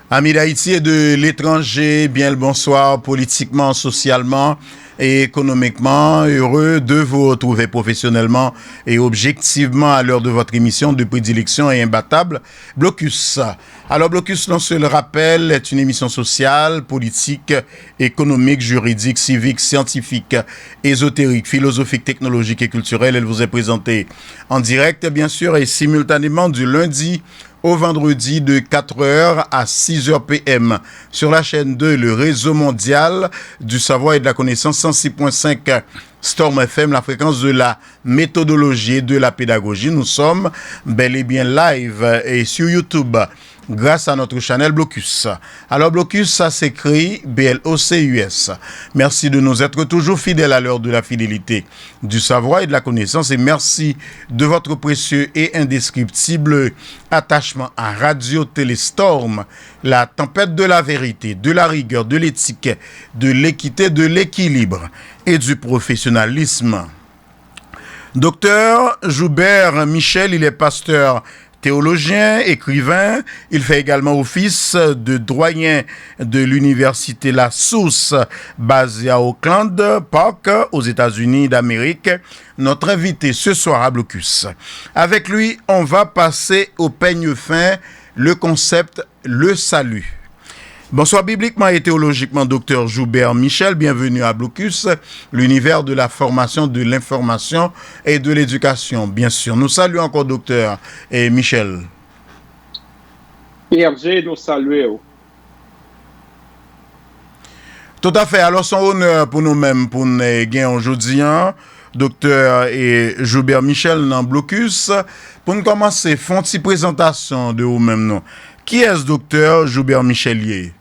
Amis d'Haïti et de l'étranger, bien le bonsoir, politiquement, socialement et économiquement. Heureux de vous retrouver professionnellement et objectivement à l'heure de votre émission de prédilection et imbattable, Blocus. Alors, Blocus, non se le rappelle, est une émission sociale, politique, économique, juridique, civique, scientifique, ésotérique, philosophique, technologique et culturelle. Elle vous est présentée en direct, bien sûr, et simultanément du lundi au vendredi de 4h à 6h PM sur la chaîne 2, le réseau mondial du savoir et de la connaissance 106.5 Storm FM, la fréquence de la méthodologie et de la pédagogie. Nous sommes bel et bien live et sur YouTube grâce à notre channel Blocus. Alors Blocus, ça s'écrit BLOCUS. Merci de nous être toujours fidèles à l'heure de la fidélité, du savoir et de la connaissance, et merci de votre précieux et indescriptible attachement à Radio Téléstorm, la tempête de la vérité, de la rigueur, de l'éthique, de l'équité, de l'équilibre et du professionnalisme. Docteur Joubert Michel, il est pasteur théologien, écrivain, il fait également office de doyen de l'université La Source, basée à Oakland Park, aux États-Unis d'Amérique. Notre invité ce soir à Blocus. Avec lui, on va passer au peigne fin, le concept, le salut. Bonsoir bibliquement et théologiquement, docteur Joubert Michel. Bienvenue à Blocus, l'univers de la formation, de l'information et de l'éducation, bien sûr. Nous saluons encore docteur et Michel. PRG, nous saluons. Tout à fait. Alors, son honneur pour nous-mêmes, pour nous gagner aujourd'hui, docteur et Joubert Michel dans Blocus. Pour nous commencer, font une présentation de vous-même, non? Qui est ce docteur Joubert Michelier?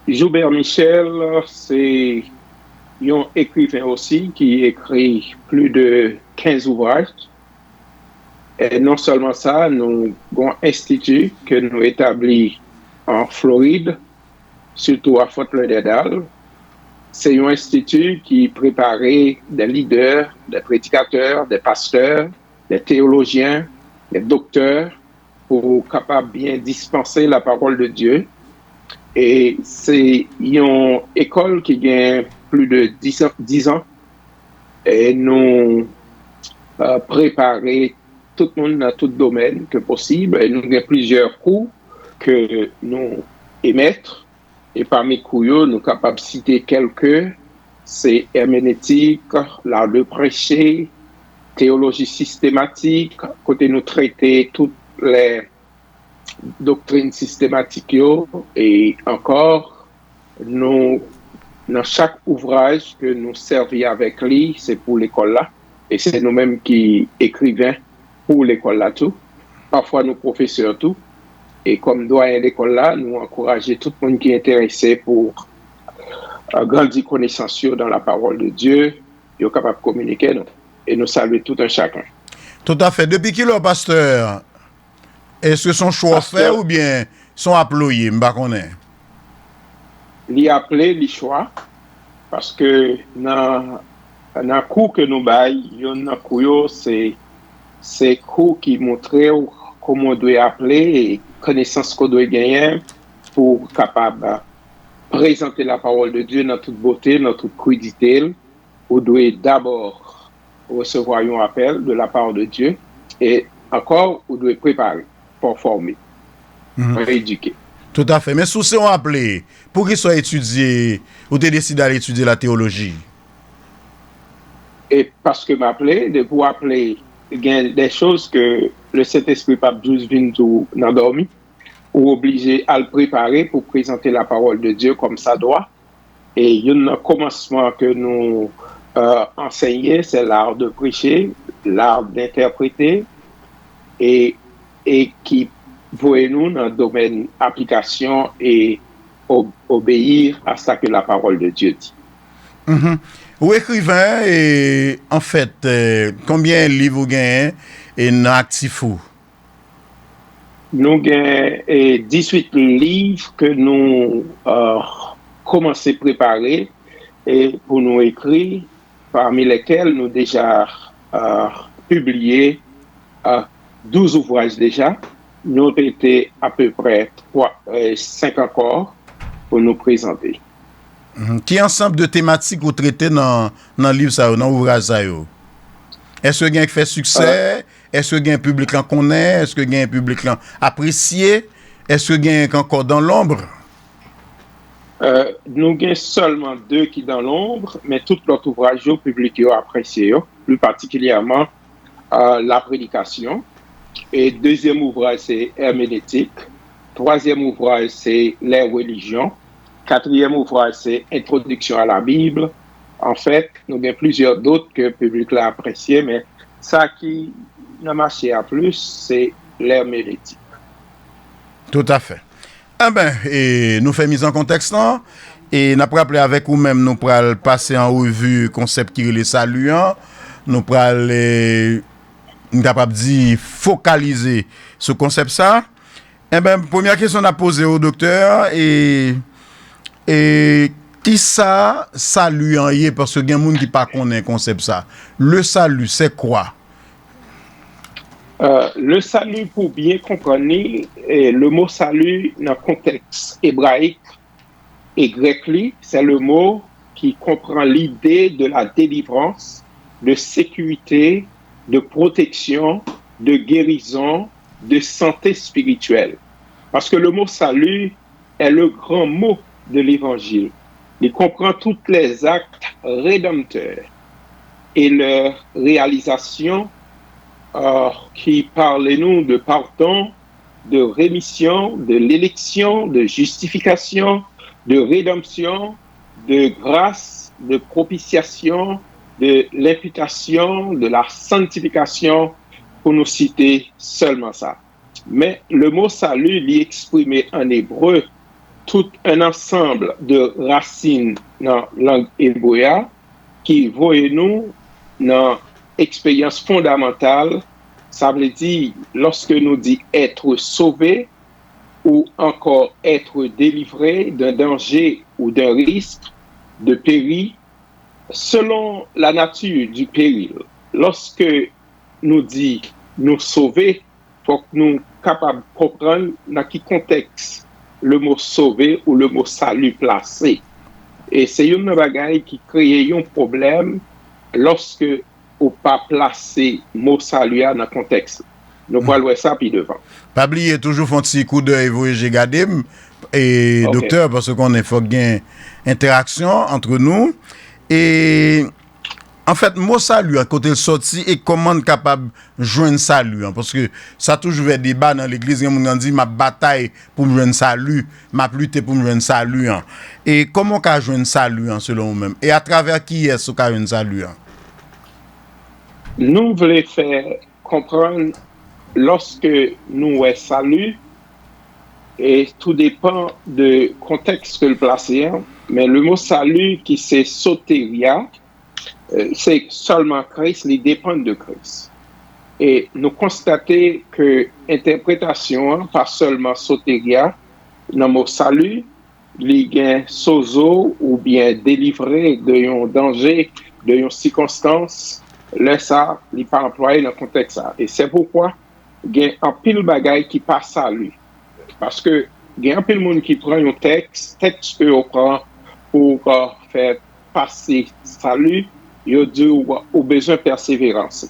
Joubert Michel, c'est un écrivain aussi qui écrit plus de 15 ouvrages. Et non seulement ça, nous avons un institut que nous établis en Floride, surtout à Fort Lauderdale. C'est un institut qui préparait des leaders, des prédicateurs, des pasteurs, des théologiens, des docteurs pour capables bien dispenser la parole de Dieu. Et c'est une école qui gagne plus de 10 ans. Et nous préparer tout le monde dans tout domaine que possible. Et nous avons plusieurs cours que nous émettons. Et parmi les cours, nous sommes capables de citer quelques. C'est herméneutique, l'art de prêcher, théologie systématique, côté nous traiter toutes les doctrines systématiques et encore nous dans chaque ouvrage que nous servons avec lui, c'est pour l'école là et c'est nous-mêmes qui écrivons pour l'école là tout, parfois nos professeurs tout, et comme doyen d'école là, nous encourageons tout le monde qui est intéressé pour grandir connaissance dans la parole de Dieu, ils sont capables de communiquer nous, et nous saluons tout un chacun. Tout à fait. Depuis qui le pasteur? Est-ce que son choix fait ou bien son employé, m'ba connaît? Li appelé li choix parce que dans cours que nous bail, yon nan cours yo c'est cours qui montre comment on doit appeler et connaissance qu'on doit gagner pour capable présenter la parole de Dieu dans toute beauté, dans toute crudité. On doit d'abord recevoir un appel de la part de Dieu et encore on doit préparer pour former, pour éduquer. Tout à fait. Mais sous ce on appelé, pour qu'il soit étudié, ou tu décides d'aller étudier la théologie? Et parce que m'appeler, de vous appeler, il y a des choses que le Saint-Esprit pas juste vient tout endormi, ou obligé à le préparer pour présenter la parole de Dieu comme ça doit. Et il y a un commencement que nous enseignons, c'est l'art de prêcher, l'art d'interpréter, et qui voyez-nous dans le domaine application et obéir à ce que la parole de Dieu dit. Ou écrivain, et en fait, combien de livres vous gagnez et non actifs? Nous avons 18 livres que nous commençons à préparer et pour nous écrire, parmi lesquels nous déjà publié 12 ouvrages déjà. nous avons été à peu près 5 encore pour nous présenter. Qui ensemble de thématiques vous traitez dans le livre, ça, dans l'ouvrage ça? Est-ce que vous avez fait succès? Est-ce que vous avez un public qu'on connaît? Est-ce que vous avez un public apprécié? Est-ce que vous avez encore dans l'ombre? Nous avons seulement 2 qui dans l'ombre, mais tout l'autre ouvrage public apprécié, plus particulièrement la prédication. Et deuxième ouvrage, c'est herméneutique. Troisième ouvrage, c'est les religions. Quatrième ouvrage, c'est introduction à la Bible. En fait, nous avons plusieurs d'autres que le public l'a apprécié, mais ça qui n'a marché à plus, c'est l'herméneutique. Tout à fait. Eh ben, et nous faisons mise en contexte, non? Et nous rappelé avec vous-même, nous pourrons passer en revue le concept qui est le saluant. Nous pourrons capable de focaliser ce concept ça. Eh ben, première question à poser au docteur et qui ça salut en y parce que il y a des gens qui pas connaît concept ça. Le salut c'est quoi? Le salut, pour bien comprendre, le mot salut dans le contexte hébraïque et grec, c'est le mot qui comprend l'idée de la délivrance, de sécurité, de protection, de guérison, de santé spirituelle. Parce que le mot salut est le grand mot de l'évangile. Il comprend tous les actes rédempteurs et leur réalisation qui parlent-nous de pardon, de rémission, de l'élection, de justification, de rédemption, de grâce, de propitiation, de l'imputation, de la sanctification, pour nous citer seulement ça. Mais le mot salut est exprimé en hébreu tout un ensemble de racines dans la langue hébreu qui voyez-nous dans expérience fondamentale. Ça veut dire, lorsque nous disons être sauvé ou encore être délivré d'un danger ou d'un risque de péril, selon la nature du péril, lorsque nous disons nous sauver, il faut que nous soyons capables de comprendre dans quel contexte le mot sauver ou le mot salut placé. Et c'est une bagaille qui crée un problème lorsque ou pas placer mot salut dans le contexte. Nous allons voir ça puis devant. Pas oublier toujours font petit coup d'œil voyager garder et okay. Docteur parce qu'on est faut gain interaction entre nous et en fait mot salut à côté sorti et comment capable joindre salut parce que ça toujours fait débat dans l'église on dit ma bataille pour me joindre salut ma lutte pour me joindre salut et comment qu'a joindre salut selon vous-même et à travers qui est-ce qu'a joindre salut Nous voulons faire comprendre lorsque nous est salut, et tout dépend du contexte que le placer, mais le mot salut qui c'est sotéria, c'est seulement Christ, il dépend de Christ. Et nous constatons que l'interprétation, pas seulement sotéria, dans le mot salut, il y a sozo ou bien délivré d'un danger, d'une circonstance. Là, ça, il n'est pas employé dans le contexte. Ça. Et c'est pourquoi il y a un pile bagaille qui passe à lui. Parce que il y a un pile monde qui prend un texte que on prend pour faire passer salut, il dit au besoin de persévérance.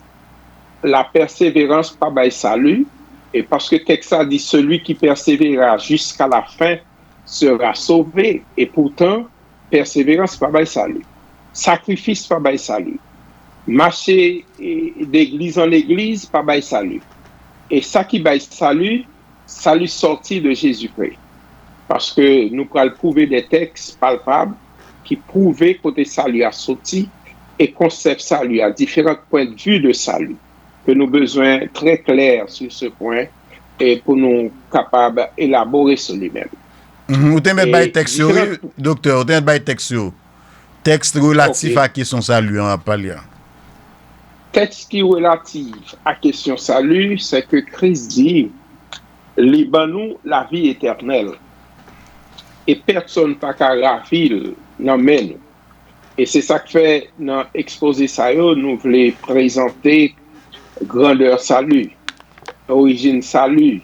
La persévérance pas by salut, et parce que le texte a dit celui qui persévérera jusqu'à la fin sera sauvé. Et pourtant, persévérance pas by salut. Sacrifice pas by salut. Marcher d'église en église, pas bail salut. Et ça qui bail salut sorti de Jésus-Christ. Parce que nous pouvons prouver des textes palpables qui prouvent que salut a sorti et concept salut à différents points de vue de salut. Que nous avons besoin très clair sur ce point et pour nous capables d'élaborer sur lui-même. Vous avez un texte, docteur, vous avez un texte relatif à qui son salut en parler. Texte qui est relatif à la question salut, c'est que Christ dit libère-nous la vie éternelle. Et personne n'a qu'à ravir dans nous. Et c'est ça que fait dans l'exposé ça, nous voulons présenter grandeur salut, origine salut,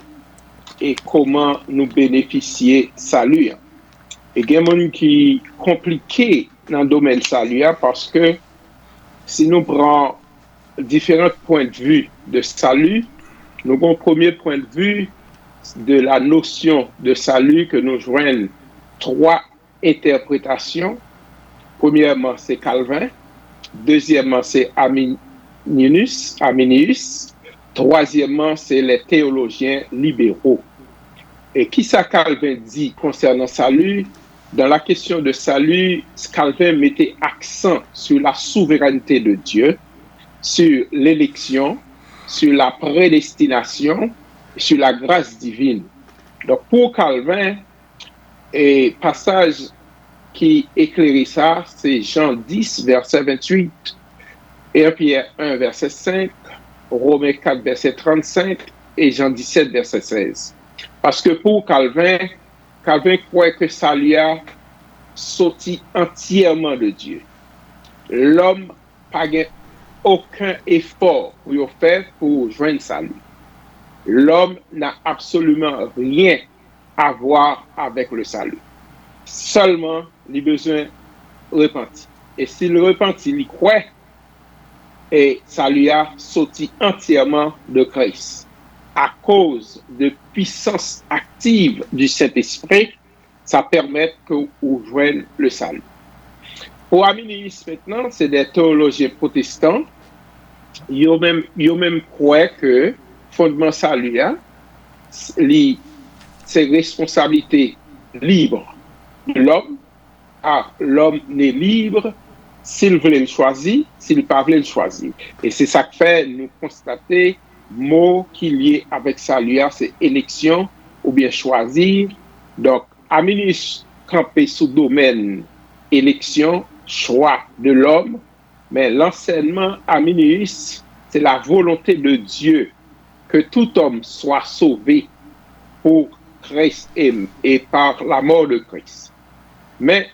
et comment nous bénéficier salut. Et il y a des gens qui compliqué dans le domaine salut parce que si nous prenons différents points de vue de salut, nous avons un premier point de vue de la notion de salut que nous joignons trois interprétations. Premièrement, c'est Calvin. Deuxièmement, c'est Arminius. Troisièmement, c'est les théologiens libéraux. Et qui ça Calvin dit concernant salut? Dans la question de salut, Calvin mettait accent sur la souveraineté de Dieu, sur l'élection, sur la prédestination, sur la grâce divine. Donc pour Calvin, et passage qui éclairait ça, c'est Jean 10, verset 28, 1 Pierre 1, verset 5, Romains 4, verset 35 et Jean 17, verset 16. Parce que pour Calvin croit que salut a sorti entièrement de Dieu. L'homme n'a pas aucun effort pour faire pour joindre salut. L'homme n'a absolument rien à voir avec le salut. Seulement, il a besoin de repentir. Et s'il repentit, il croit, et salut a sorti entièrement de Christ. À cause de puissance active du Saint-Esprit, ça permet que vous joignez le salut. Pour Arminius maintenant, c'est des théologiens protestants. Ils ont même croient que fondement salut, c'est responsabilité libre de l'homme. Ah, l'homme n'est libre s'il veut le choisir, s'il ne veut pas le choisir. Et c'est ça que fait nous constater mot qui est lié avec salut, c'est élection ou bien choisir. Donc, Arminius campé sous domaine élection, choix de l'homme, mais l'enseignement Arminius, c'est la volonté de Dieu que tout homme soit sauvé pour Christ et par la mort de Christ. Mais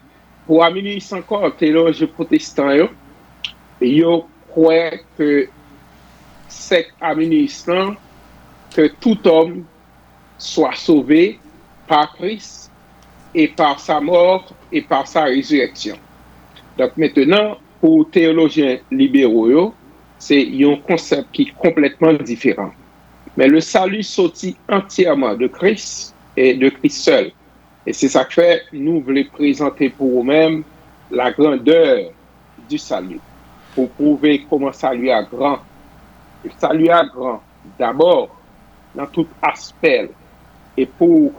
pour Arminius encore, théologie protestant, ils croient que c'est Arminius que tout homme soit sauvé par Christ et par sa mort et par sa résurrection. Donc maintenant, pour théologiens libéraux, c'est un concept qui est complètement différent. Mais le salut sortit entièrement de Christ et de Christ seul. Et c'est ça que fait, nous voulons présenter pour nous-mêmes la grandeur du salut, pour prouver comment le salut est grand. Le salut est grand, d'abord, dans tout aspect, et pour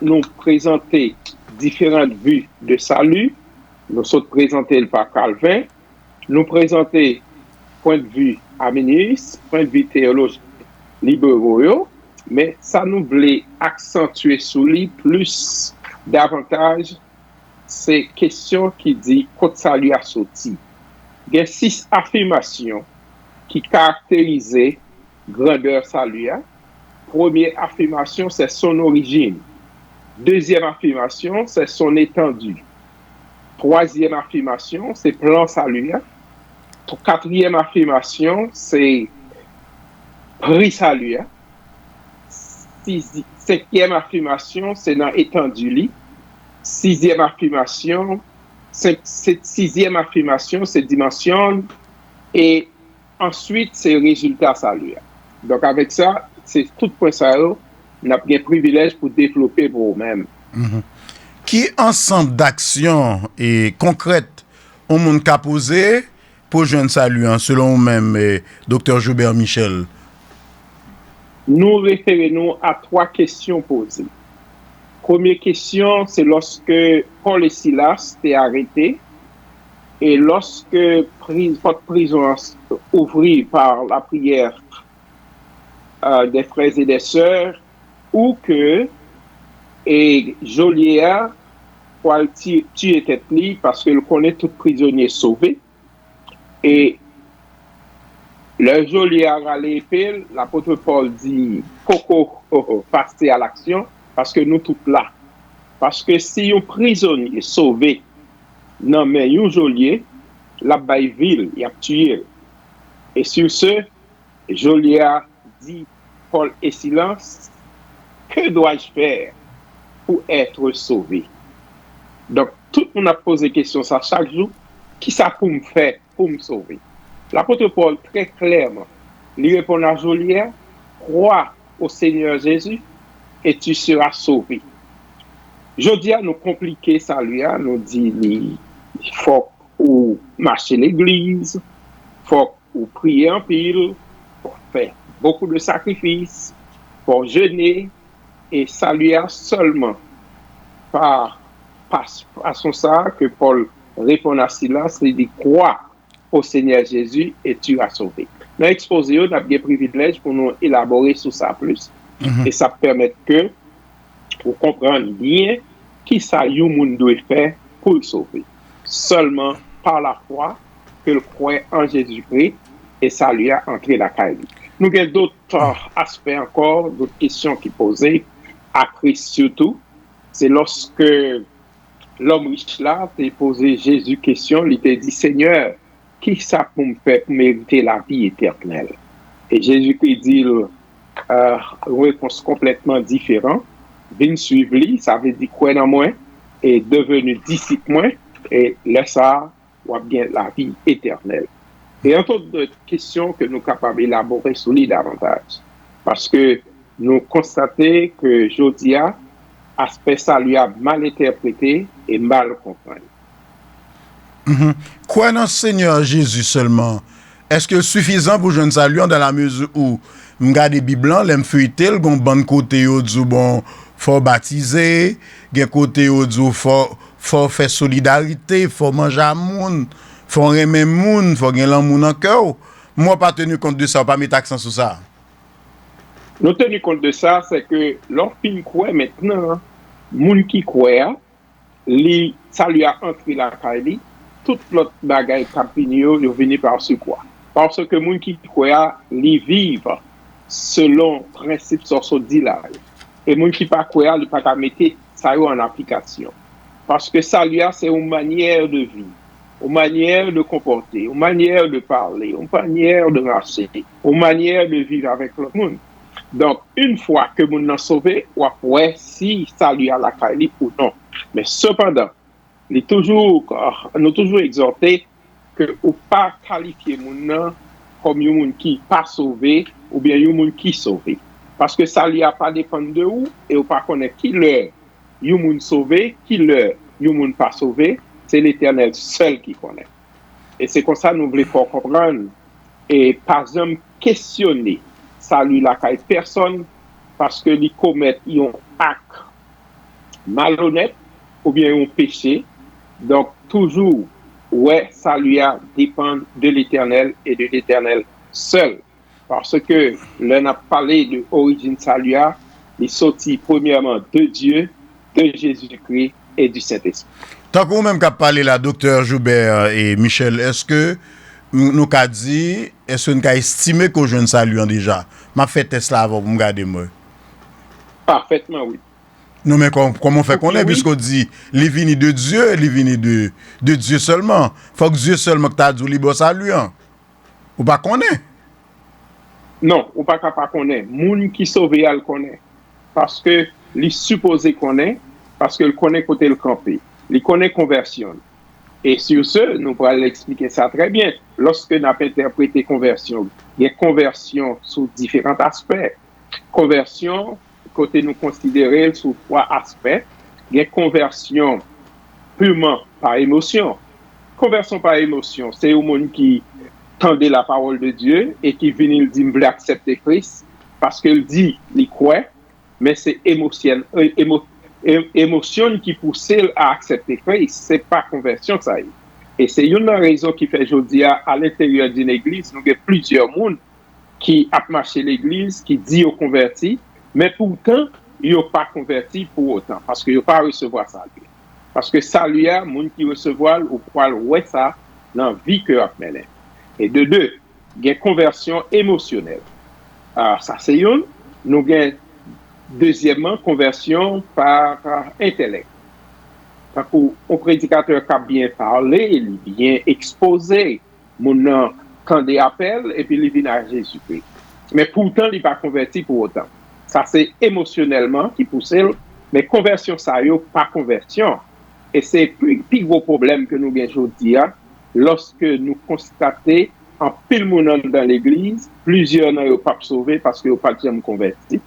nous présenter différentes vues de salut, nous sommes présentés par Calvin, nous présenter point de vue Arminius, point de vue théologique libéraux, mais ça nous voulait accentuer sur lui plus davantage ces questions qui dit quand salut a sorti. Il y a 6 affirmations qui caractérisent grandeur salut. Première affirmation, c'est son origine. Deuxième affirmation, c'est son étendue. Troisième affirmation, c'est plan salut. Quatrième affirmation, c'est prix salut. Cinquième affirmation, c'est dans étendue lit. Sixième affirmation, c'est dimension. Et ensuite, c'est résultat salut. Donc, avec ça, c'est tout point ça. On a bien privilège pour développer pour nous-mêmes. Qui ensemble d'actions et concrètes on monde qu'a posé pour joindre salut, selon vous-même, Dr. Joubert Michel? Nous référons à 3 questions posées. Première question, c'est lorsque Paul et Silas étaient arrêtés et lorsque votre prison ouvrie par la prière des frères et des sœurs, ou que Joliet pour tuer tête parce qu'il connaît tout prisonnier sauvé. Et le Joliet a l'épée, l'apôtre Paul dit passez à l'action parce que nous tous là. Parce que si un prisonnier sauvé, non mais un Joliet, la baille ville, il a tué. Et sur ce, Joliet dit Paul et Silas, que dois-je faire pour être sauvé? Donc, tout le monde a posé question ça chaque jour. Qui ça pour me faire pour me sauver? L'apôtre Paul, très clairement, lui répond à Joliet, crois au Seigneur Jésus et tu seras sauvé. Je dis à nous compliquer ça, lui, nous dit, il faut ou marcher l'église, faut ou prier en pile, faut faire beaucoup de sacrifices, faut jeûner, et ça lui a seulement par façon ça que Paul répond à Silas, il dit crois au Seigneur Jésus et tu as sauvé. Dans l'exposé, on a bien privilège pour nous élaborer sur ça plus, et ça permet que pour comprendre bien qui ça y monde doit faire pour le sauver. Seulement par la foi que le croit en Jésus-Christ et ça lui a entré la caille. Nous avons d'autres aspects encore, d'autres questions qui posées à Christ surtout. C'est lorsque l'homme riche là t'a posé Jésus question, il t'a dit Seigneur, qui ça pour me faire pour mériter la vie éternelle? Et Jésus-Christ dit une réponse complètement différente. Viens suivre lui, ça veut dire quoi dans moi et devenu disciple moi et laisse ça ou bien la vie éternelle. Et un autre de questions que nous sommes capables d'élaborer sur lui davantage. Parce que nous constatons que Jodia, aspect ça lui a mal interprété et mal compris. Quoi dans le Seigneur Jésus seulement? Est-ce que suffisant pour jeune salut dans la mesure où m'garde Bible l'aime feuilleter le bon côté yo du bon faut baptiser, gen côté yo du faut faire solidarité, faut manger à moun, faut aimer moun, faut gen l'amour dans cœur. Moi pas tenu compte de ça, pas mettre accent sur ça. Nous tenu compte de ça, c'est que lorsqu'il croit maintenant, moun qui croit, ça lui a entré la caille, toute l'autre bagaille campigno, il venu par ce quoi. Parce que moun qui croit, li vivent selon principe sur dit là. Et moun qui pas croit, il pas mettre ça en application. Parce que ça lui a c'est une manière de vivre, une manière de comporter, une manière de parler, une manière de marcher, une manière de vivre avec l'autre monde. Donc, une fois que moun n'a sauvé, ou après, si ça lui a la caille ou non. Mais cependant, nous toujours exhorté que ou pas qualifier moun comme un moun qui pas sauvé ou bien un moun qui sauvé. Parce que ça lui a pas dépendre de où et ou pas connaître qui leur un moun sauvé, qui leur un moun pas sauvé, c'est l'Éternel seul qui connaît. Et c'est comme ça nous voulons comprendre et par exemple questionner ça lui la caille personne parce que ils commettent un acte malhonnête ou bien un péché. Donc toujours ouais ça lui a dépend de l'Éternel et de l'Éternel seul. Parce que l'on a parlé de l'origine saluaire, il sortit premièrement de Dieu, de Jésus-Christ et du Saint-Esprit. Tant qu'on même qu'a parlé là, docteur Joubert et Michel, est-ce que nous qu'a dit, est-ce qu'on a estimé qu'au jeune saluant déjà? M'a fait test là avant pour me garder moi. Parfaitement, oui. Non, mais comment on fait qu'on est, puisqu'on dit, les vignes de Dieu, les vignes de Dieu seulement. Faut que Dieu seulement que t'as dit libre saluant. Ou pas qu'on est? Non, ou pas capable qu'on est. Moun qui sauve elle connaît. Parce que il supposé qu'on est, parce que le connaît côté le campé. Il connaît conversion. Et sur ce, nous pourrons l'expliquer ça très bien. Lorsque nous avons interprété conversion, il y a conversion sous différents aspects. Conversion, côté nous considérer sous trois aspects. Il y a conversion purement par émotion. Conversion par émotion, c'est au monde qui tendait la parole de Dieu et qui vient il dit me voulait accepter Christ parce qu'il dit il croit, mais c'est émotion qui pousse à accepter Christ, c'est pas conversion ça y est. Et c'est une raison qui fait aujourd'hui à l'intérieur d'une église, nous avons plusieurs monde qui a marché l'église, qui dit aux convertis, mais pourtant ils n'ont pas converti pour autant parce qu'ils n'ont pas recevoir ça. Parce que ça lui a monde qui recevoir ou quoi ouais ça dans la vie que a mené. Et de deux, il y a conversion émotionnelle. Alors, ça c'est une. Nous avons deuxièmement conversion par intellect. Quand un prédicateur qui a bien parlé, il bien exposé, quand il appelle et puis il vient à Jésus-Christ. Mais pourtant, il n'est pas converti pour autant. Ça, c'est émotionnellement qui pousse, mais conversion, ça y est, pas conversion. Et c'est plus gros problème que nous avons aujourd'hui, lorsque nous constatons en pile monde dans l'église, plusieurs n'ont pas sauvé parce qu'ils n'ont pas jamais converti.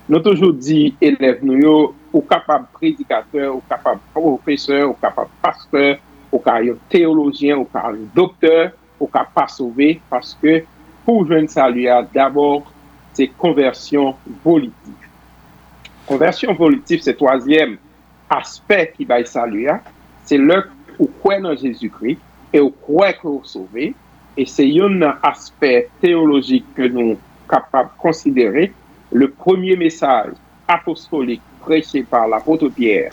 Nous toujours dit, élèves, nous, ou capable prédicateur, ou capable professeur, ou capable pasteur, ou capable théologien, ou capable docteur, ou capable pas sauver parce que pour jouer salut, d'abord, c'est conversion volitive. Conversion volitive, c'est le troisième aspect qui va saluer, c'est le où croire dans Jésus-Christ et où croire que vous sauvé. Et c'est un aspect théologique que nous sommes capables de considérer. Le premier message apostolique prêché par l'apôtre Pierre,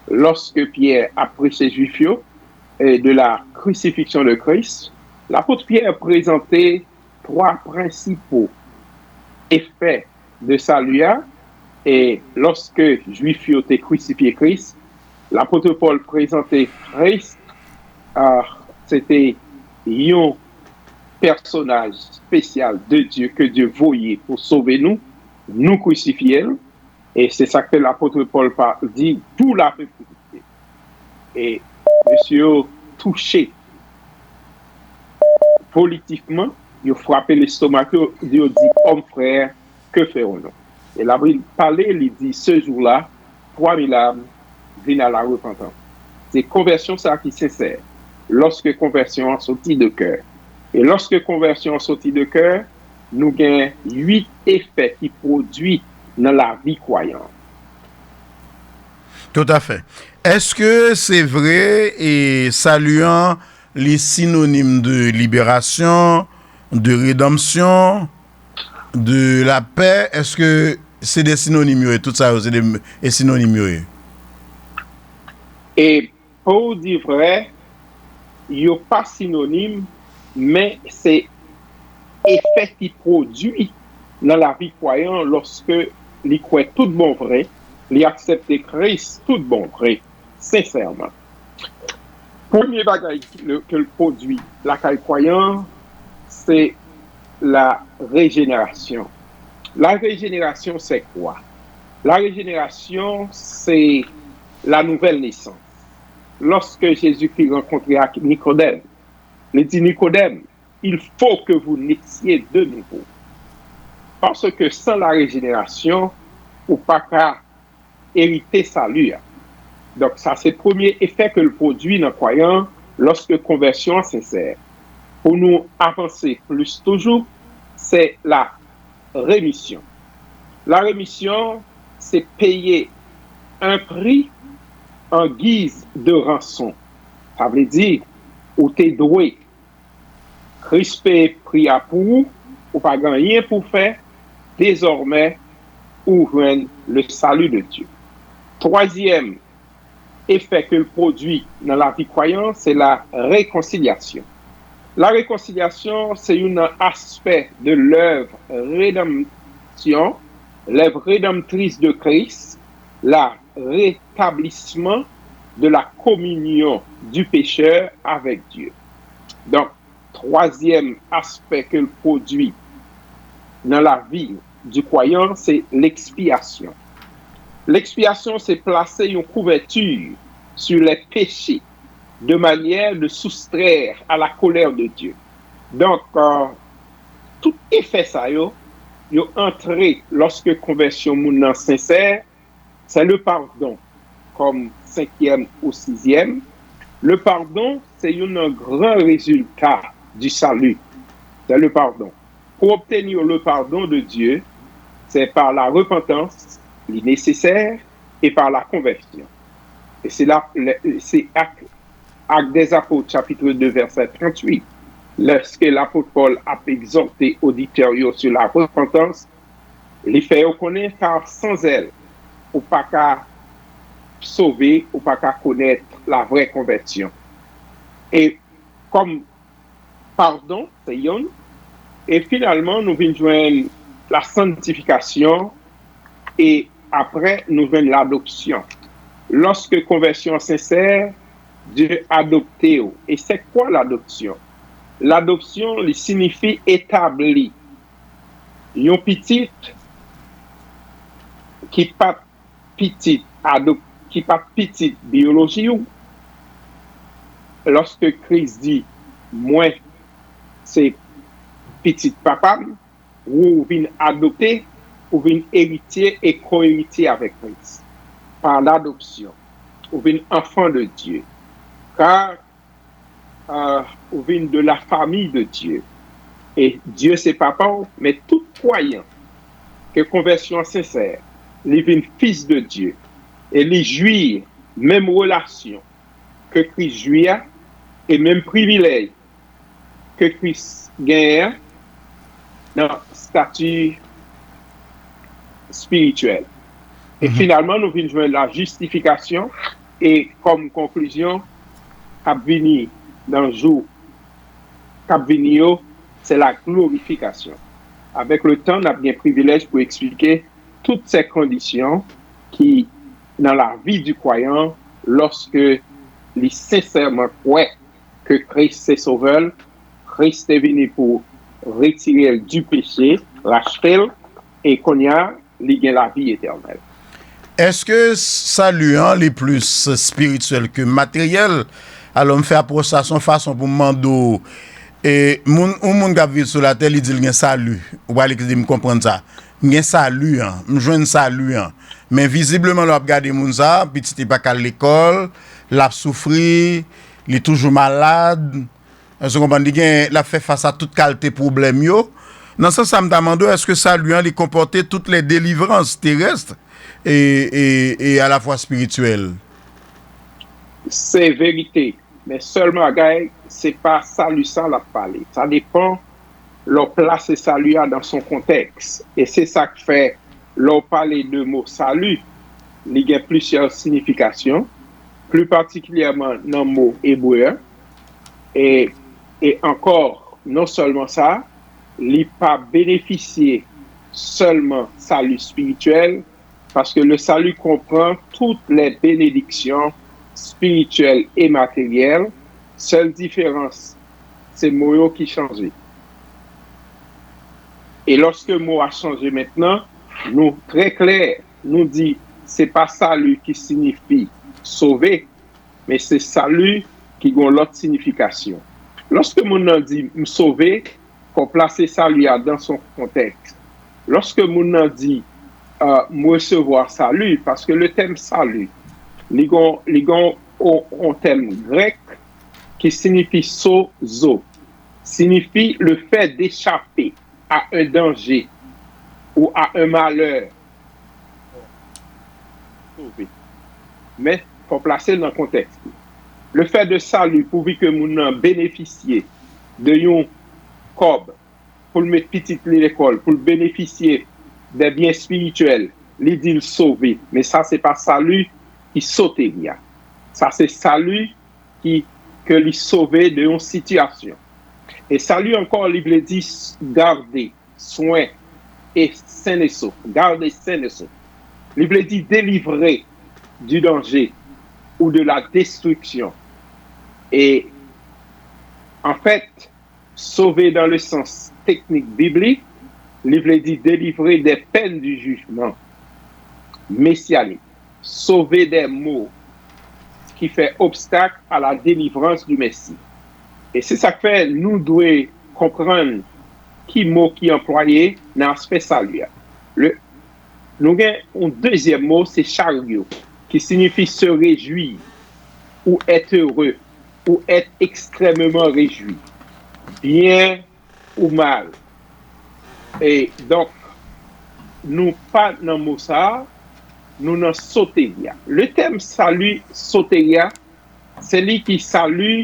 lorsque Pierre a prêché juif de la crucifixion de Christ, l'apôtre Pierre a présenté trois principaux effets de salut. Et lorsque juif ont crucifié Christ, l'apôtre Paul présentait Christ, c'était un personnage spécial de Dieu que Dieu voyait pour sauver nous crucifier. Et c'est ça que l'apôtre Paul dit, tout l'a fait crucifier. Et monsieur touché politiquement, il a frappé l'estomac, il a dit, homme frère, que ferons-nous? Et là, il parlait, il dit, ce jour-là, 3000 âmes viennent à la repentance. C'est conversion, ça qui est sincère. Lorsque conversion a sorti de cœur. Et lorsque conversion a sorti de cœur, nous avons 8 effets qui produisent dans la vie croyante. Tout à fait. Est-ce que c'est vrai et saluant les synonymes de libération, de rédemption, de la paix, est-ce que c'est des synonymes, tout ça, c'est des synonymes? Et pour dire vrai, il n'y a pas synonyme, mais c'est effet qui produit dans la vie croyante lorsque il croit tout bon vrai, il accepte Christ tout bon vrai, sincèrement. Premier bagage que le produit la vie croyante, c'est la régénération. La régénération, c'est quoi? La régénération, c'est la nouvelle naissance. Lorsque Jésus-Christ rencontrait Nicodème, il dit, Nicodème, il faut que vous naissiez de nouveau. Parce que sans la régénération, vous ne pouvez pas hériter salut. Donc, ça, c'est le premier effet que le produit dans le croyant lorsque conversion est sincère. Pour nous avancer plus toujours, c'est la rémission. La rémission, c'est payer un prix en guise de rançon. Ça veut dire, ou t'es doué, crispé prix à pour, ou pas rien pour faire, désormais, ou joindre le salut de Dieu. Troisième effet que le produit dans la vie croyante, c'est la réconciliation. La réconciliation, c'est un aspect de l'œuvre rédemption, l'œuvre rédemptrice de Christ, le rétablissement de la communion du pécheur avec Dieu. Donc, troisième aspect que le produit dans la vie du croyant, c'est l'expiation. L'expiation, c'est placer une couverture sur les péchés de manière de soustraire à la colère de Dieu. Donc, tout effet ça, yo entré lorsque conversion moun sincère, c'est le pardon, comme 5e ou 6e. Le pardon, c'est un grand résultat du salut. C'est le pardon. Pour obtenir le pardon de Dieu, c'est par la repentance, les nécessaires, et par la conversion. Et c'est là, c'est Actes des Apôtres, chapitre 2, verset 38. Lorsque l'apôtre Paul a exhorté auditeurs sur la repentance, les fait reconnaître car sans elle, ou pas qu'à sauver, ou pas qu'à connaître la vraie conversion. Et comme pardon, c'est yon, et finalement, nous venons joindre la sanctification, et après, nous venons l'adoption. Lorsque conversion sincère, Dieu adopte. Et c'est quoi l'adoption? L'adoption signifie établir. Yon petit qui pas petit qui pas petit biologie ou lorsque Christ dit moi c'est petit papa ou vient adopter ou vient héritier et co-héritier avec Christ par l'adoption ou vient enfant de Dieu car ou vient de la famille de Dieu et Dieu c'est papa mais tout croyant que conversion sincère il vient fils de Dieu et les jouir même relation que Christ jouit et même privilège que Christ gagne dans le statut spirituel. Et finalement, nous venons joindre la justification et comme conclusion, cap vini dans le jour, cap vini c'est la glorification. Avec le temps, on a bien privilège pour expliquer toutes ces conditions qui, dans la vie du croyant, lorsque il sincèrement croit que Christ est sauveur, Christ est venu pour retirer du péché, racheter, et qu'on y a la vie éternelle. Est-ce que salut est plus spirituel que matériel? Alors, on fait approchation façon pour demander et moun qui vit sur la terre, il dit qu'il y a salut. Ou allez me comprendre ça. Il y a salut, me joindre salut. Mais visiblement, on regarde moun ça, petit pas à l'école, l'a souffri, il est toujours malade. Est-ce qu'on comprend qu'il a fait face à toute qualité problème yo? Dans ce sens, ça me demande est-ce que salut il comportait toutes les délivrances terrestres et à la fois spirituelles? C'est vérité. Mais seulement, c'est pas salut sans la parler. Ça dépend leur place salut dans son contexte. Et c'est ça qui fait, leur parler de mot salut, il y a plusieurs significations, plus particulièrement dans le mot hébreu. Et encore, non seulement ça, il n'a pas bénéficié seulement salut spirituel, parce que le salut comprend toutes les bénédictions spirituelles et matérielles. Seule différence, c'est le mot qui change. Et lorsque le mot a changé maintenant, nous, très clair, nous dit, c'est pas salut qui signifie sauver, mais c'est salut qui a l'autre signification. Lorsque mon dit me sauver, faut placer salut dans son contexte. Lorsque mon dit me recevoir salut, parce que le thème salut, il y a un thème grec qui signifie sozo, signifie le fait d'échapper à un danger ou à un malheur. Mais il faut placer dans le contexte. Le fait de salut pour que nous bénéficier de un cob pour le mettre petit à l'école, pour bénéficier des biens spirituels, il dit sauver. Mais ça, c'est pas salut qui saute. Ça, c'est salut que lui sauver de une situation. Et salut encore, il veut dire garder, soin et sain et sauf. Garder sain et sauf. Il veut dire délivrer du danger ou de la destruction. Et en fait, sauver dans le sens technique biblique, il veut dire délivrer des peines du jugement messianique. Sauver des maux qui fait obstacle à la délivrance du Messie. Et c'est ça que fait, nous devons comprendre qui mot qui est employé dans l'aspect salut. Nous avons un deuxième mot, c'est chariot, qui signifie se réjouir, ou être heureux, ou être extrêmement réjoui, bien ou mal. Et donc, nous pas dans le mot ça, nous dans sotéria. Le thème salut, sotéria, c'est lui qui salue,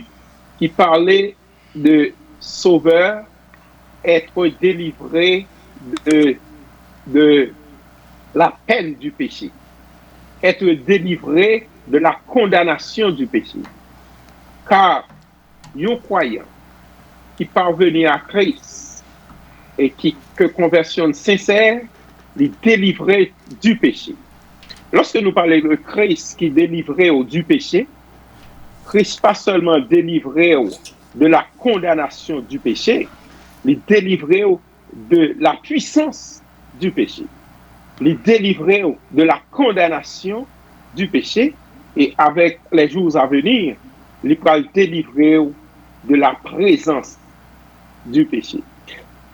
qui parlait de sauveur, être délivré de la peine du péché, être délivré de la condamnation du péché. Car un croyant qui parvenait à Christ et que conversion sincère, les délivrer du péché. Lorsque nous parlons de Christ qui délivrait du péché, Christ pas seulement délivré de la condamnation du péché, mais délivré de la puissance du péché. les délivrer de la condamnation du péché, et avec les jours à venir, il va délivrer de la présence du péché.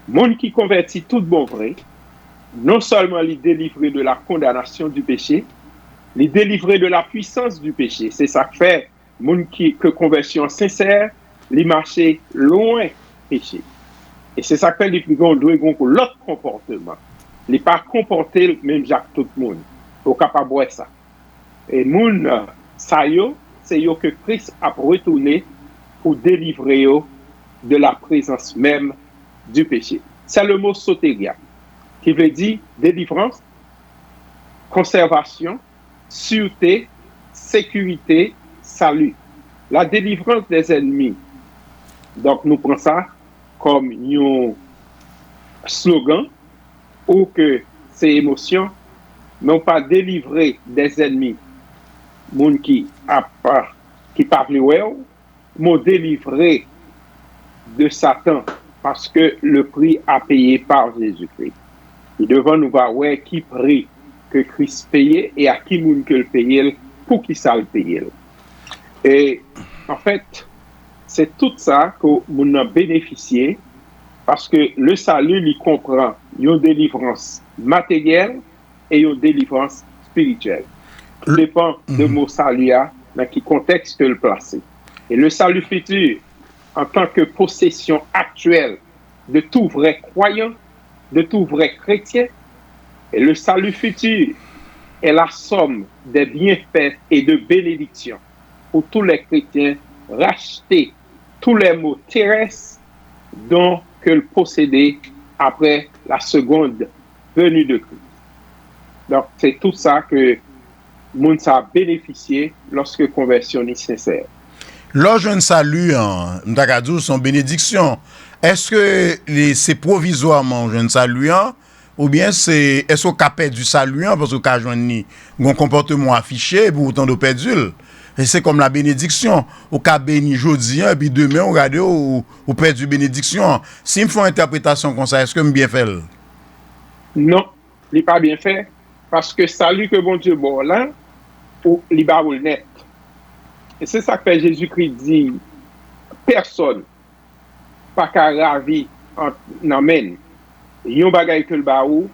Monde qui convertit tout bon vrai, non seulement les délivrer de la condamnation du péché, les délivrer de la puissance du péché. C'est ça que fait monde qui que conversion sincère, les marcher loin péché. Et c'est ça que fait les plus grands doit pour l'autre comportement. Les pas comporter le même Jacques tout le monde. Au capable de ça. Et moun ça yo, c'est yo que Christ a retourné pour délivrer yo de la présence même du péché. C'est le mot sotéria qui veut dire délivrance, conservation, sûreté, sécurité, salut. La délivrance des ennemis. Donc nous prenons ça comme un slogan ou que c'est émotion, non pas délivrer des ennemis, moun qui parle well, m'ont délivré de Satan parce que le prix a payé par Jésus-Christ. Et devant nous voir ouais qui prix que Christ payait et à qui moun que le payait pour qui ça le payait. Et en fait, c'est tout ça que nous avons bénéficié parce que le salut, il comprend une délivrance matérielle et une délivrance spirituelle. Tout dépend de mot salut dans quel contexte le placer. Et le salut futur, en tant que possession actuelle de tout vrai croyant, de tout vrai chrétien, et le salut futur est la somme des bienfaits et de bénédictions pour tous les chrétiens racheter tous les maux terrestres dont que le posséder après la seconde venue de Christ. Donc, c'est tout ça que moun a bénéficié lorsque conversion est sincère. Lorsque je salue en son bénédiction, est-ce que c'est provisoirement je salue ou bien est-ce qu'on a perdu salut parce qu'on a joué un comportement affiché pour autant de perdu? Et c'est comme la bénédiction. Au cas béni aujourd'hui, et puis demain, on regarde ou perdu bénédiction. Si me font interprétation comme ça, est-ce que je bien fait? Non, il n'est pas bien fait. Parce que salut que bon Dieu bon là, ou il va net. Et c'est ça que Jésus-Christ dit, personne pas qu'à ravi en amène. Yon bagay que le baou,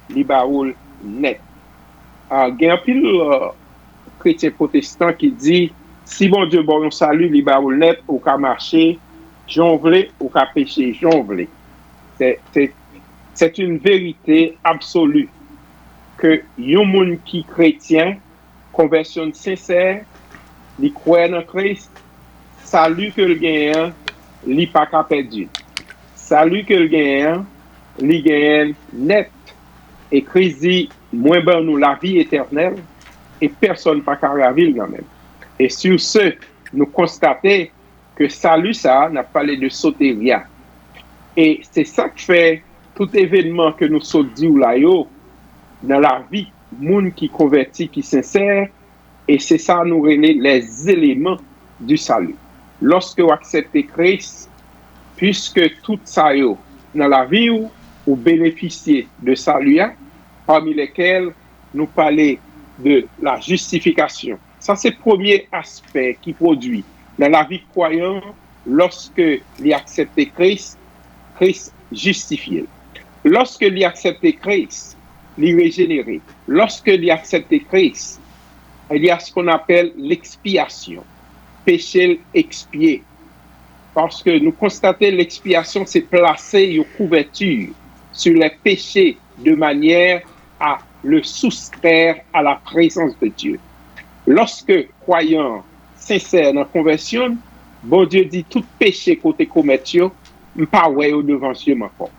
li baoul net. Il y a un pile chrétien protestant qui dit, si bon Dieu bon un salut, li baoul net, ou ka marcher, jonvler, ou ka pécher, jonvler. C'est une vérité absolue que yon moun qui chrétien, conversion sincère, li croit en Christ, salut que le gagnant, li pas ka perdu. Salut que le gagnant, li gagne net. Et Christ dit, moins ben nous la vie éternelle, et personne pas qu'à la ville quand même. Et sur ce, nous constatons que salut ça, n'a parlé de sotéria. Et c'est ça qui fait tout événement que nous sommes dit ou là yo, dans la vie, moun qui convertit, qui sincère, et c'est ça nous relève les éléments du salut. Lorsque vous acceptez Christ, puisque tout ça yo, dans la vie ou bénéficier de salut, parmi lesquels nous parlons de la justification. Ça, c'est le premier aspect qui produit dans la vie croyante lorsque il accepte Christ, Christ justifie. Lorsque il accepte Christ, il régénéré. Lorsque il accepte Christ, il y a ce qu'on appelle l'expiation. Péché expié. Parce que nous constatons l'expiation, c'est placer une couverture sur les péchés de manière à le soustraire à la présence de Dieu. Lorsque croyant sincère dans la conversion, bon Dieu dit tout péché côté commettre, pas ouais devant Dieu encore.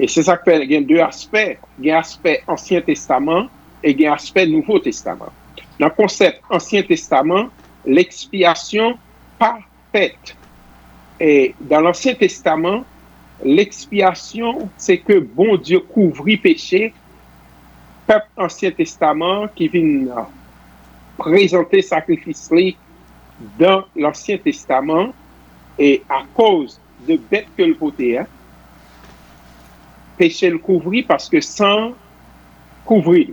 Et c'est ça que fait, il y a deux aspects, il y a l'aspect Ancien Testament et il y a l'aspect Nouveau Testament. Dans le concept Ancien Testament, l'expiation parfaite. Et dans l'Ancien Testament, l'expiation, c'est que bon Dieu couvrit péché. Peuple Ancien Testament qui vient présenter sacrifice dans l'Ancien Testament et à cause de bêtes que le côté, péché le couvrit parce que sans couvrir.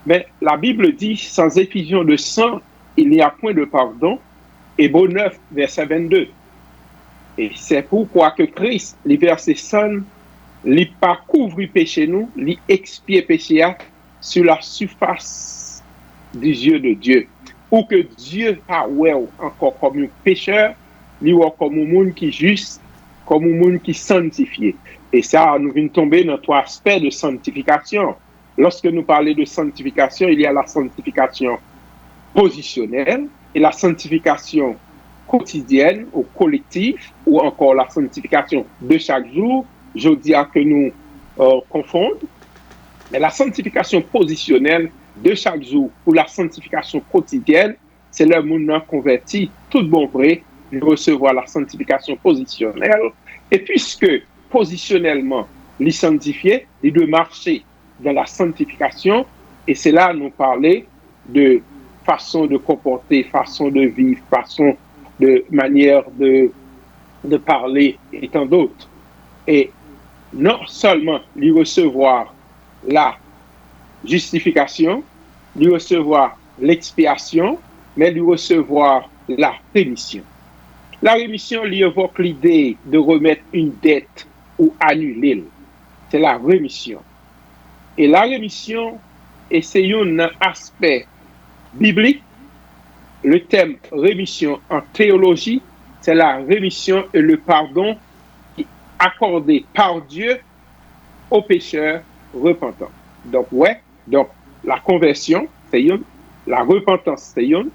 Mais la Bible dit, sans effusion de sang, il n'y a point de pardon. Hébreux 9, verset 22. Et c'est pourquoi que Christ, les versets sang, li pas couvrir péché nous, li expier péché sur la surface des yeux de Dieu. Ou que Dieu a ouais encore comme un pécheur, li ou comme un monde qui juste, comme un monde qui sanctifié. Et ça, nous venons tomber dans trois aspects de sanctification. Lorsque nous parlons de sanctification, il y a la sanctification positionnelle et la sanctification quotidienne ou collective, ou encore la sanctification de chaque jour. Je dis que nous confondons. Mais la sanctification positionnelle de chaque jour ou la sanctification quotidienne, c'est le monde converti, tout bon vrai, de recevoir la sanctification positionnelle. Et puisque positionnellement, les sanctifiés, ils doivent marcher dans la sanctification, et c'est là nous parler de façon de comporter, façon de vivre, façon de manière de parler et tant d'autres. Et non seulement lui recevoir la justification, lui recevoir l'expiation, mais lui recevoir la rémission. La rémission lui évoque l'idée de remettre une dette ou annuler. C'est la rémission. Et la rémission, c'est un aspect biblique. Le thème rémission en théologie, c'est la rémission et le pardon accordé par Dieu aux pécheurs repentants. Donc, la conversion, c'est une. La repentance, c'est une.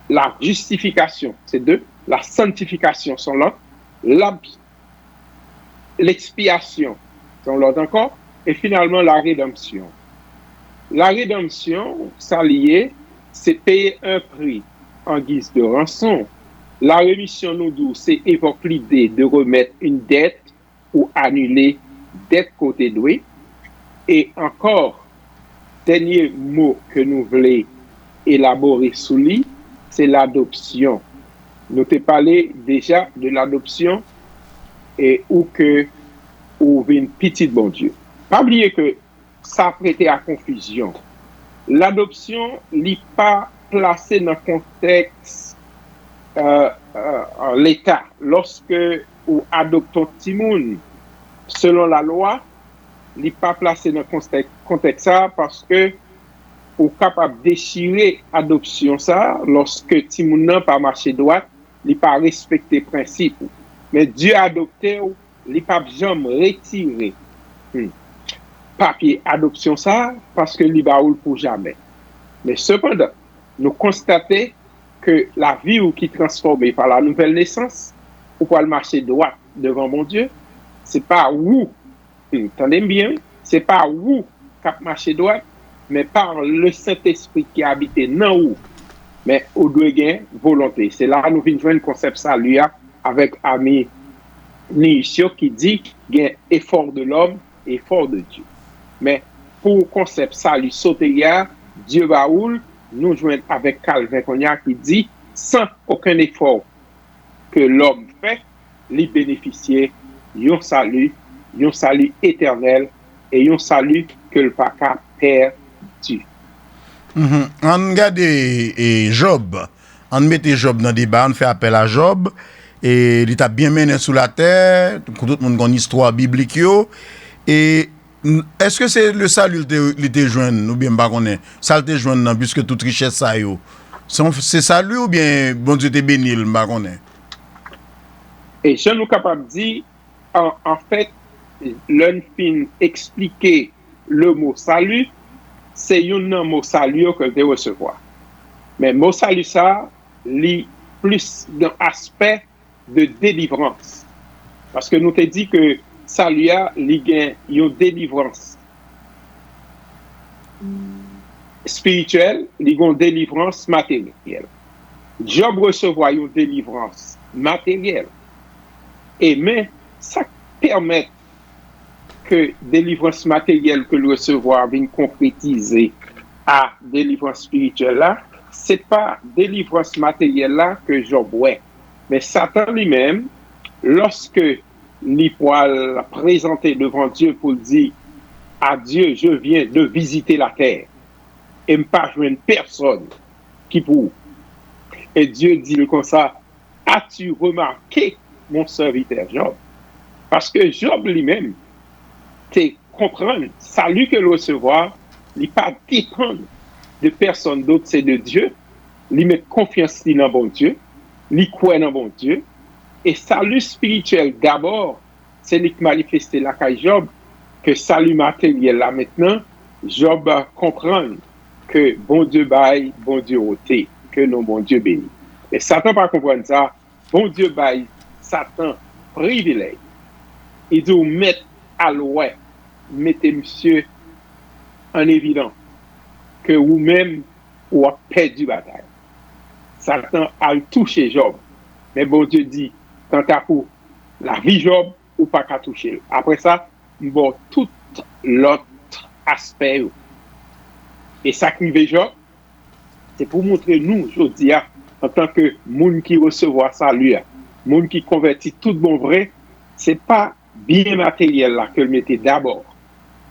La justification, c'est deux. La sanctification, c'est l'autre. L'expiation, c'est l'autre encore. Et finalement, la rédemption. La rédemption, ça lié, c'est payer un prix en guise de rançon. La rémission, nous dit, c'est évoquer l'idée de remettre une dette ou annuler dette côté doué. Et encore, dernier mot que nous voulons élaborer sous lui, c'est l'adoption. Nous t'ai parlé déjà de l'adoption et où vient petit bon Dieu. Pas oublier que ça a prêté à confusion. L'adoption n'est pas placée dans le contexte l'État. Lorsque ou adoptons Timoun, selon la loi, n'est pas placé dans le contexte ça parce que ou capable de déchirer adoption ça lorsque Timoun n'a pas marché droit, il pas respecté principe. Mais Dieu a adopté, il pas jamais retiré papier adoption ça parce que il va pour jamais. Mais cependant, nous constatons que la vie qui est transformée par la nouvelle naissance, ou pour le marcher droit devant mon Dieu, c'est pas où, entendez bien, c'est pas où cap marcher droit, mais par le Saint-Esprit qui habite dans où, mais au doit gain volonté. C'est là nous venons joindre le concept salut avec ami Nietzsche qui dit gain effort de l'homme, effort de Dieu. Mais pour le concept salut sotéria, Dieu va où nous joignons avec Calvin Cognac qui dit sans aucun effort que l'homme fait, lui bénéficier d'un salut éternel et un salut que le papa perdu. On regarde Job, on met Job dans le débat, on fait appel à Job, et il t'a bien mené sous la terre, tout le monde a une histoire biblique, et est-ce que c'est le salut qui était joint, ou bien pas qu'on est, ça était joint, puisque toute richesse ça yo, c'est salut ou bien bon Dieu te béni, pas qu'on est? Et je nous capable de dire, en fait, l'un fin expliquer le mot salut, c'est un mot salut que de recevoir. Mais mot salut ça, lit plus d'un aspect de délivrance. Parce que nous te dit que salut a une délivrance spirituelle, une délivrance matérielle. Job recevoir une délivrance matérielle. Et mais ça permet que délivrance matérielle que le recevoir vienne concrétiser à délivrance spirituelle là, c'est pas délivrance matérielle là que Job ouais. Mais Satan lui-même, lorsque il pourra présenter devant Dieu pour dire à Dieu, je viens de visiter la terre et pas joindre personne qui pour. Et Dieu dit comme ça, as-tu remarqué mon serviteur Job? Parce que Job lui-même, tu comprends, salut que le recevoir, il pas dépendre de personne d'autre, c'est de Dieu. Il met confiance dans bon Dieu, il croit dans bon Dieu. Et salut spirituel, d'abord, c'est lui qui manifesté la caille Job, que salut matériel là maintenant, Job comprend que bon Dieu baille, bon Dieu ôté, que non bon Dieu bénit. Et Satan pas comprendre ça, bon Dieu baille, Satan privilège. Il dit, mettre à l'ouest, mettez monsieur en évidence que vous-même, vous avez perdu la bataille. Satan a touché Job. Mais bon Dieu dit, quant à pour la vie Job, ou pas qu'à toucher. Après ça, bon, tout l'autre aspect. Et ça qui veut Job, c'est pour montrer nous, je dis, en tant que monde qui recevoir salut, monde qui convertit tout bon vrai, c'est pas bien matériel là que le mettez d'abord.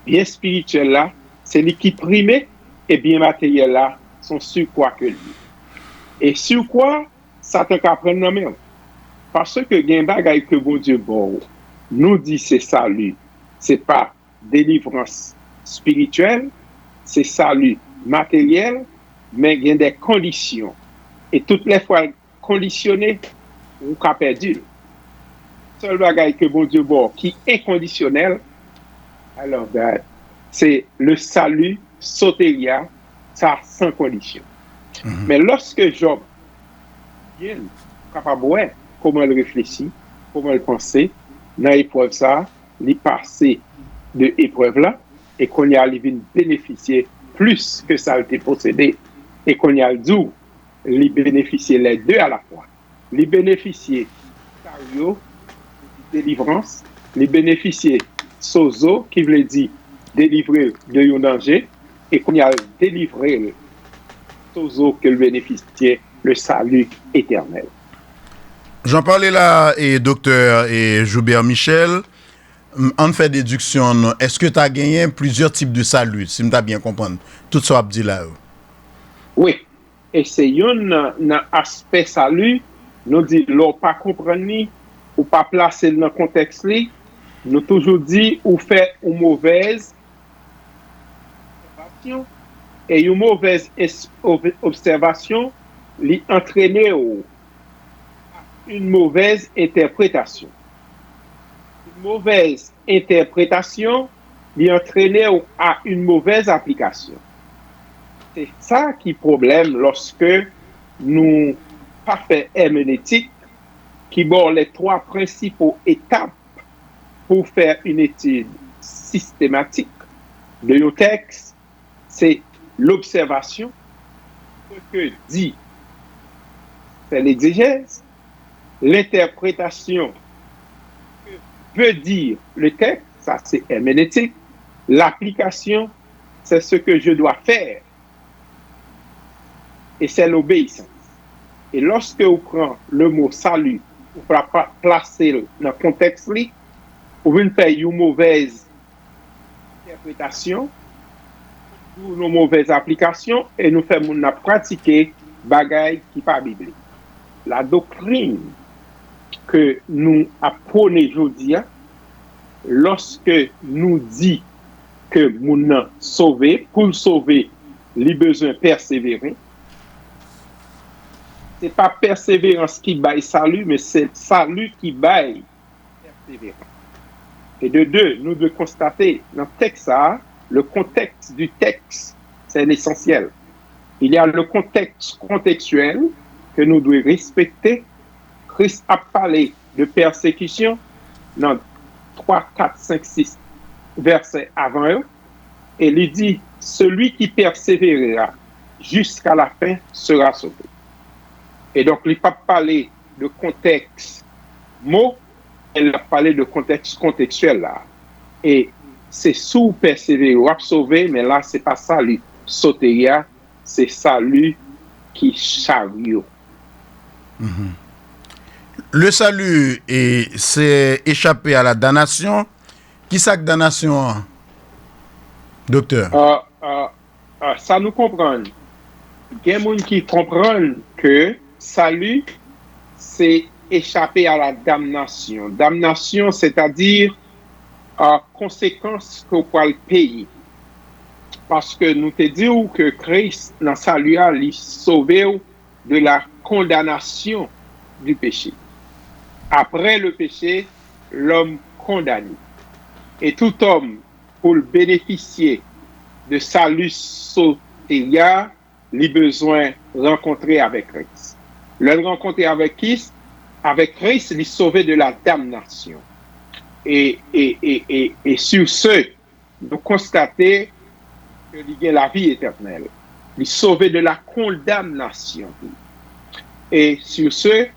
Bien spirituel là, c'est lui qui primait, et bien matériel là, sont sur quoi que lui. Et sur quoi, Satan peut prendre la main. Parce que il y a un bagage que bon Dieu bon, nous dit c'est salut. C'est pas délivrance spirituelle, c'est salut matériel, mais il y a des conditions. Et toutes les fois conditionnées, on a perdu. Seul bagage que bon Dieu bon, qui est conditionnel, alors c'est le salut sotéria, ça sans condition. Mais lorsque Job vient capable de voir comment il réfléchit, comment il pense, dans l'épreuve ça, il passe de l'épreuve là, et qu'on y arrive à bénéficier plus que ça a été possédé, et qu'on y a dit, il bénéficier les deux à la fois. Il bénéficier cario, délivrance, il bénéficier sozo, qui veut dire délivrer de un danger, et qu'on y a délivré sozo que le bénéficier le salut éternel. J'en parlais là, et docteur et Joubert Michel, en fait déduction, est-ce que tu as gagné plusieurs types de salut, si tu as bien compris tout ça dit là? Oui, et c'est un aspect salut, nous dit, l'on pas comprendre ou pas placer dans le contexte, nous toujours dit, ou fait une mauvaise observation, et une mauvaise observation, lui entraîner une mauvaise interprétation. Une mauvaise interprétation lui entraîner à une mauvaise application. C'est ça qui est le problème lorsque nous pas fait herméneutique qui bord les trois principaux étapes pour faire une étude systématique de nos textes, c'est l'observation, ce que dit, c'est l'exégèse, l'interprétation que peut dire le texte, ça c'est herméneutique, l'application, c'est ce que je dois faire, et c'est l'obéissance. Et lorsque vous prenez le mot salut, vous pouvez placer dans le contexte, vous venez faire une mauvaise interprétation, ou une mauvaise application, et nous faisons pratiquer bagaille qui n'est pas biblique. La doctrine que nous apprenons aujourd'hui, lorsque nous dit que nous sommes sauvés, pour le sauver, il a besoin de persévérer. Ce n'est pas persévérance qui baille salut, mais c'est salut qui baille persévérance. Et de deux, nous devons constater dans le texte, le contexte du texte, c'est l'essentiel. Il y a le contexte contextuel que nous devons respecter. Christ a parlé de persécution dans 3, 4, 5, 6 versets avant eux. Et il dit, celui qui persévérera jusqu'à la fin sera sauvé. Et donc, il n'a pas parlé de contexte mot, il a parlé de contexte contextuel là. Et c'est sous persévérer ou sauver, mais là, ce n'est pas salut sotéria, c'est salut qui chariot. Le salut, c'est échapper à la damnation. Qui ça que damnation? Docteur. Ça nous comprend. Il y a des gens qui comprennent que salut, c'est échapper à la damnation. Damnation, c'est-à-dire conséquence qu'on peut le payer. Parce que nous te disons que Christ, dans salut, il sauvé de la condamnation du péché. Après le péché, l'homme condamné. Et tout homme, pour le bénéficier de salut sotéria, il a besoin de rencontrer avec Christ. Le rencontrer avec Christ, il est sauvé de la damnation. Et sur ce, nous constatons qu'il y a la vie éternelle. Il est sauvé de la condamnation. Et sur ce,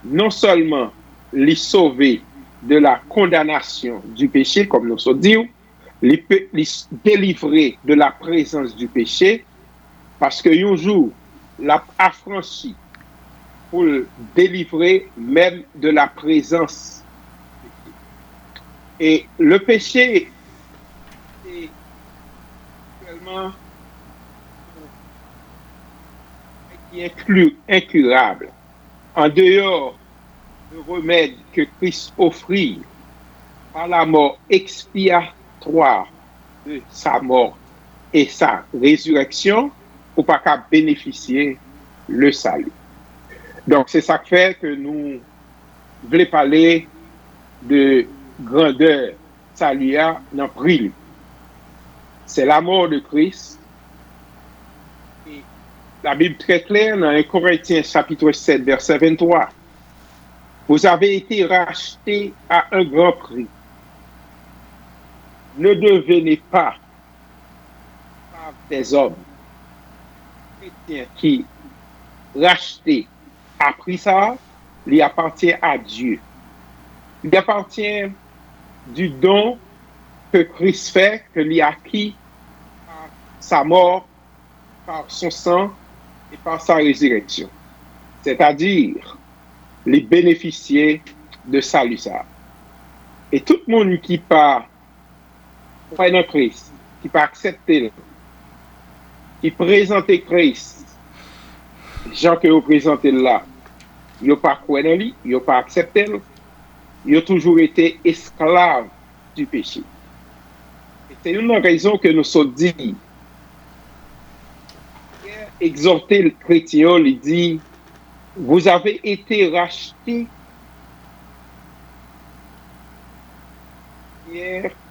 non seulement il est sauvé de la condamnation du péché, comme nous sommes dit, il est délivré de la présence du péché, parce que un jour, l'a affranchi pour le délivrer même de la présence. Et le péché est tellement incurable. En dehors du remède que Christ offrit par la mort expiatoire de sa mort et sa résurrection, pour pas qu'à bénéficier le salut. Donc, c'est ça qui fait que nous voulons parler de grandeur salut dans prix. C'est la mort de Christ. Et la Bible très claire dans 1 Corinthiens chapitre 7, verset 23. Vous avez été rachetés à un grand prix. Ne devenez pas des hommes chrétiens qui rachetés à prix ça, il appartient à Dieu. Il appartient du don que Christ fait, que lui a acquis par sa mort, par son sang et par sa résurrection. C'est-à-dire, les bénéficier de salut ça. Et tout le monde qui pas croit dans Christ, qui pas accepter, qui présente Christ, les gens que vous présentez là, ils n'ont pas croit dans lui, ils n'ont pas accepté, ils ont toujours été esclaves du péché. Et c'est une raison que nous sommes dit. Exhorter le chrétien, il dit, vous avez été rachetés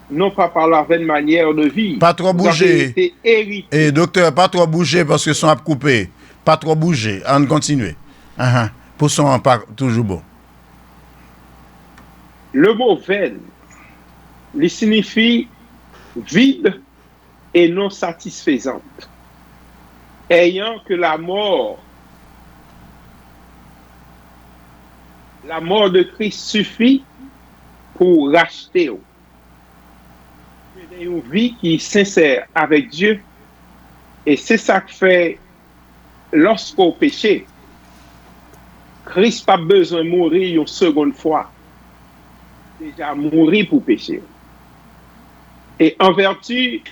non pas par la vaine manière de vivre. Pas trop bouger. Vous avez été hérités. Et docteur, pas trop bouger parce que son a coupé. Pas trop bouger. On continue. Pour son pas toujours bon. Le mot vaine, il signifie vide et non satisfaisante. Ayant que la mort de Christ suffit pour racheter. Une vie qui est sincère avec Dieu. Et c'est ça que fait lorsqu'on péché. Christ n'a pas besoin de mourir une seconde fois. Déjà mourir pour pécher. Et en vertu,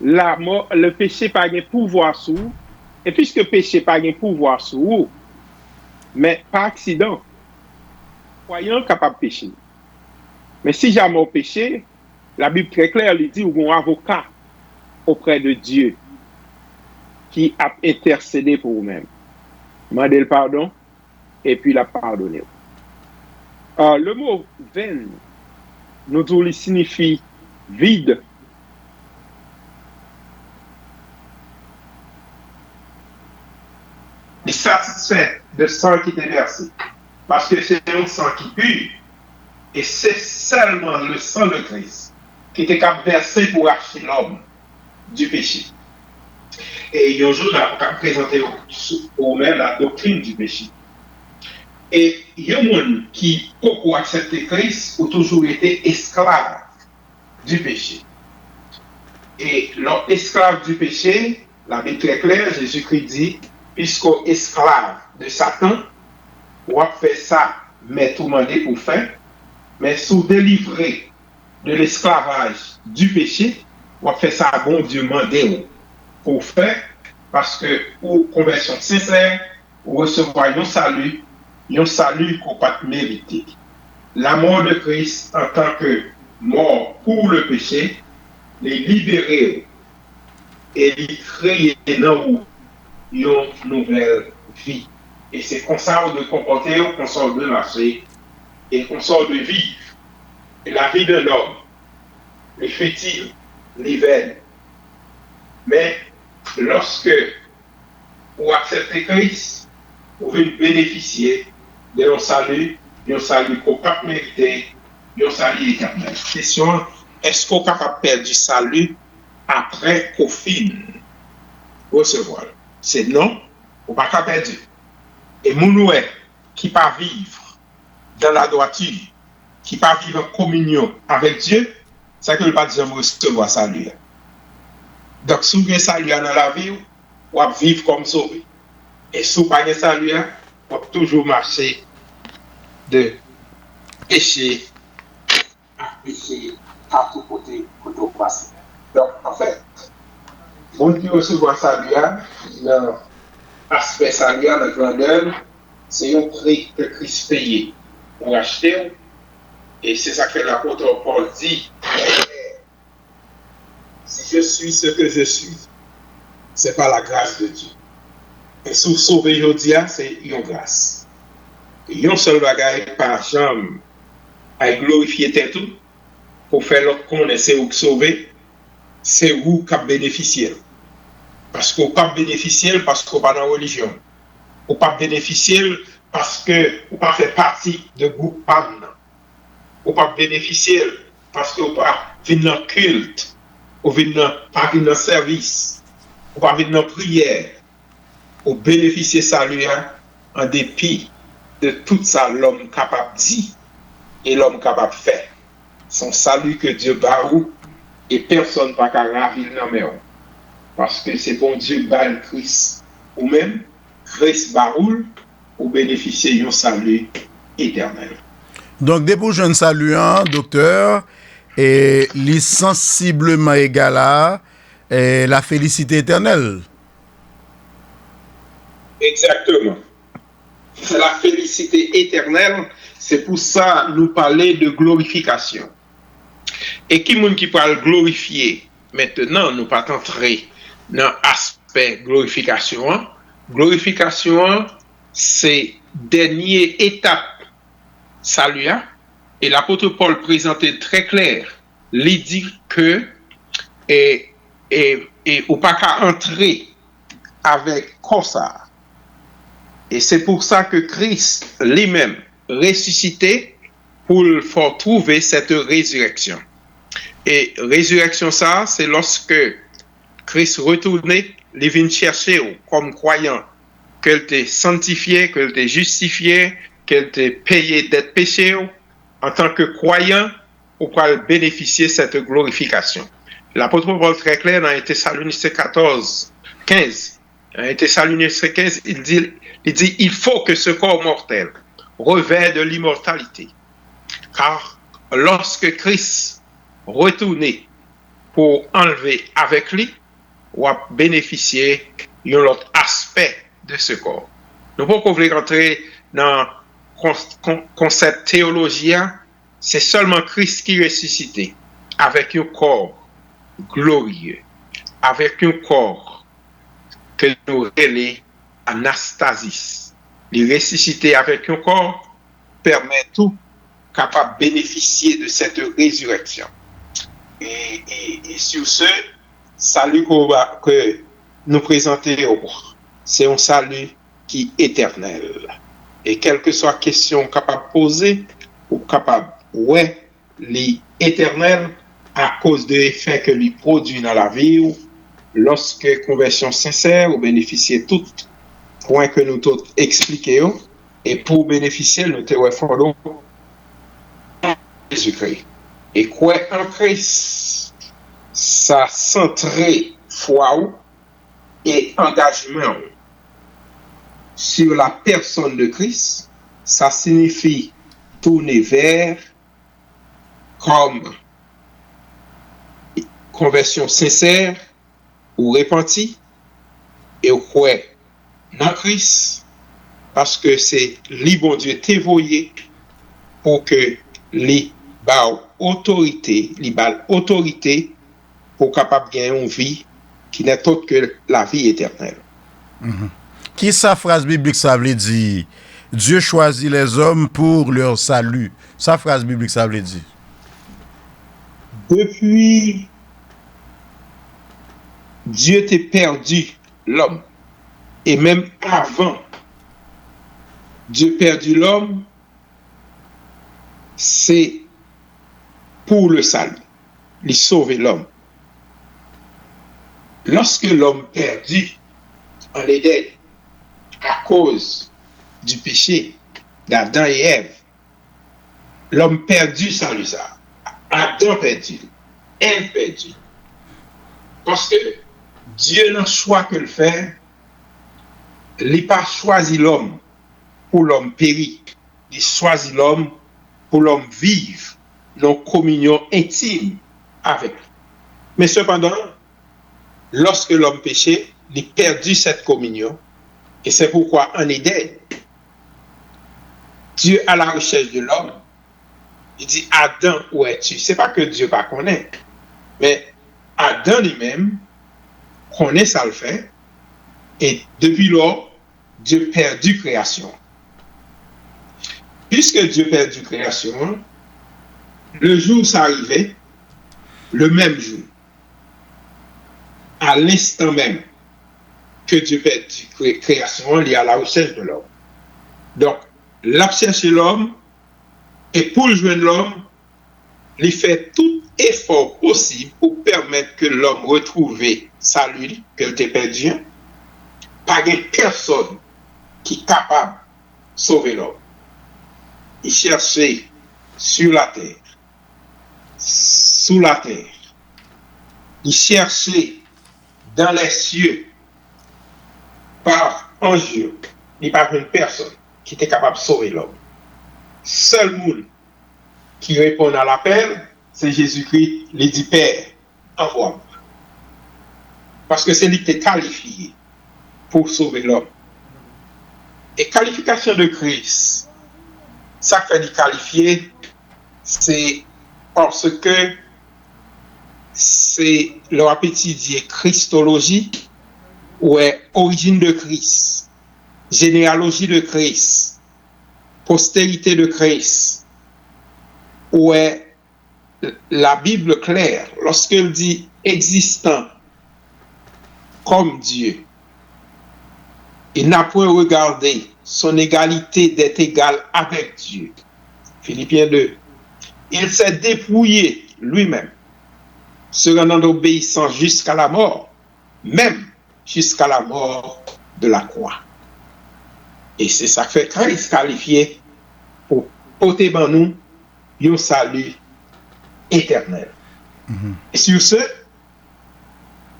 la mort, le péché n'a pas de pouvoir sur vous. Et puisque le péché n'a pas de pouvoir sur vous, mais par accident, croyant capable de pécher. Mais si jamais on péché, la Bible très claire lui dit ou un avocat auprès de Dieu qui a intercédé pour vous-même. Demandez le pardon et puis la pardonner. Le mot vaine, nous disons, signifie vide. Il est satisfait de sang qui est versé. Parce que c'est un sang qui pue. Et c'est seulement le sang de Christ qui était versé pour acheter l'homme du péché. Et il y a un jour, on a présenté au même la doctrine du péché. Et il y a des gens qui, pour accepter Christ, ont toujours été esclaves du péché. Et l'esclave du péché, la Bible très claire, Jésus-Christ dit, puisqu'on est esclave de Satan, on va faire ça, mais tout le monde pour faire, mais sous délivré de l'esclavage du péché, on fait ça, bon Dieu, mandé pour faire, parce que pour conversion sincère, pour recevoir un salut qu'on pas mérité. La mort de Christ en tant que mort pour le péché, les libérer et les créer dans vous une nouvelle vie. Et c'est qu'on sort de comporter, qu'on sort de marcher et qu'on sort de vivre. Et la vie d'un homme, les fétiles, les vaines. Mais lorsque vous acceptez Christ, vous pouvez bénéficier de salut qu'on ne peut pas mériter, d'un salut éternel. Question, est-ce qu'on est capable de perdre du salut après qu'on finisse recevoir? C'est non, on ne peut pas perdre. Et Mounoué, qui ne peut pas vivre dans la droiture, qui ne peut pas vivre en communion avec Dieu, c'est que le pas dire recevoir salut. Donc, si vous avez salut dans la vie, vous allez vivre comme sauvé. Et si vous n'avez pas salut, vous allez toujours marcher de péché à tout côté pour tout passer. Donc, en fait, on peut recevoir salut dans l'aspect salut, dans la grandeur, c'est un prix que Christ payé pour acheter. Et c'est ça que l'apôtre Paul dit. Si je suis ce que je suis, c'est par la grâce de Dieu. Et si vous sauvez aujourd'hui, c'est une grâce. Et un seul bagage par jambe à glorifier tout pour faire l'autre connaître, c'est vous qui sauvez, c'est vous qui bénéficiez. Parce que vous pas bénéficier parce que vous pas dans la religion. Vous pas bénéficier parce que vous pas fait partie de groupe PAM. Vous pas bénéficier parce que vous pas venir dans le culte. Ou pas venir dans le service, ou pas venir dans la prière, ou bénéficier de salut en dépit de tout ça l'homme capable de dire et l'homme capable de faire. Son salut que Dieu barou et personne ne va ravir dans le parce que c'est bon Dieu bat le Christ. Ou même, Christ baroule ou bénéficier d'un salut éternel. Donc, dès pour jeune salut, docteur, et les sensiblement égal à la félicité éternelle. Exactement. C'est la félicité éternelle. C'est pour ça nous parler de glorification. Et qui monde qui parle glorifier maintenant, nous pas entrer dans l'aspect glorification. Glorification, c'est dernière étape salut. Et l'apôtre Paul présentait très clair, il dit que ou pas qu'à entrer avec comme ça. Et c'est pour ça que Christ lui-même ressuscité pour faire trouver cette résurrection. Et résurrection ça, c'est lorsque Christ retournait, il vient chercher comme croyant qu'elle t'ait sanctifié, qu'elle t'ait justifié, qu'elle t'ait payé d'être péché. En tant que croyant, on peut bénéficier de cette glorification. L'apôtre Paul très clair dans Thessaloniciens 14, 15. Dans Thessaloniciens 15, il dit, il faut que ce corps mortel revêt de l'immortalité. Car lorsque Christ retournait pour enlever avec lui, on va bénéficier d'un autre aspect de ce corps. Nous ne pouvons pas rentrer dans concept théologien, c'est seulement Christ qui est ressuscité avec un corps glorieux, avec un corps que nous appelons anastasis. Le ressuscité avec un corps permet tout capable de bénéficier de cette résurrection. Et sur ce, salut que nous présentons, c'est un salut qui est éternel. Et quelle que soit la question capable de poser, ou capable, ouais, l'éternel, à cause de l'effet que lui produit dans la vie, ou lorsque conversion sincère, ou bénéficier tout point que nous tous expliquons, et pour bénéficier, nous te refondons Jésus-Christ. Et quoi en Christ, ça centré foi et engagement sur la personne de Christ, ça signifie tourner vers comme conversion sincère ou repentie et ou quoi dans Christ parce que c'est li bon Dieu t'évoyer pour que li ba autorité, li ba autorité pour capable gagner une vie qui n'est autre que la vie éternelle. Qui sa phrase biblique ça veut dire? Dieu choisit les hommes pour leur salut. Sa phrase biblique ça veut dire? Depuis Dieu t'a perdu l'homme. Et même avant Dieu perdu l'homme, c'est pour le salut. Il sauver l'homme. Lorsque l'homme perdu en Éden à cause du péché d'Adam et Ève, l'homme perdu salut ça. Adam perdu, Ève perdu. Parce que Dieu n'a choix que le faire, il n'a pas choisi l'homme pour l'homme périr. Il choisit l'homme pour l'homme vivre dans une communion intime avec lui. Mais cependant, lorsque l'homme péchait, il a perdu cette communion. Et c'est pourquoi en Éden, Dieu à la recherche de l'homme, il dit Adam, où es-tu? C'est pas que Dieu ne connaît pas, mais Adam lui-même connaît ça le fait. Et depuis lors, Dieu perdu création. Puisque Dieu perdu création, le jour s'arrivait, le même jour, à l'instant même que Dieu perdu création, il y a la recherche de l'homme. Donc, la chercher l'homme, et pour joindre l'homme, il fait tout effort possible pour permettre que l'homme retrouve salut, qu'elle t'ait perdu. Pas de personne qui est capable de sauver l'homme. Il cherchait sur la terre, sous la terre. Il cherchait dans les cieux, par ange. Il n'y a pas une personne qui était capable de sauver l'homme. Seul monde qui répond à l'appel, c'est Jésus-Christ, il dit Père, envoie-moi. Parce que c'est lui qui est qualifié pour sauver l'homme. Et qualification de Christ, ça fait du qualifié, c'est parce que c'est leur appétit dit Christologie, ou est origine de Christ, généalogie de Christ, postérité de Christ, ou est la Bible claire, lorsqu'elle dit existant comme Dieu, il n'a point regardé son égalité d'être égal avec Dieu. Philippiens 2. Il s'est dépouillé lui-même, se rendant obéissant jusqu'à la mort, même jusqu'à la mort de la croix. Et c'est ça que fait Christ qualifié pour porter dans nous un salut éternel. Et sur ce,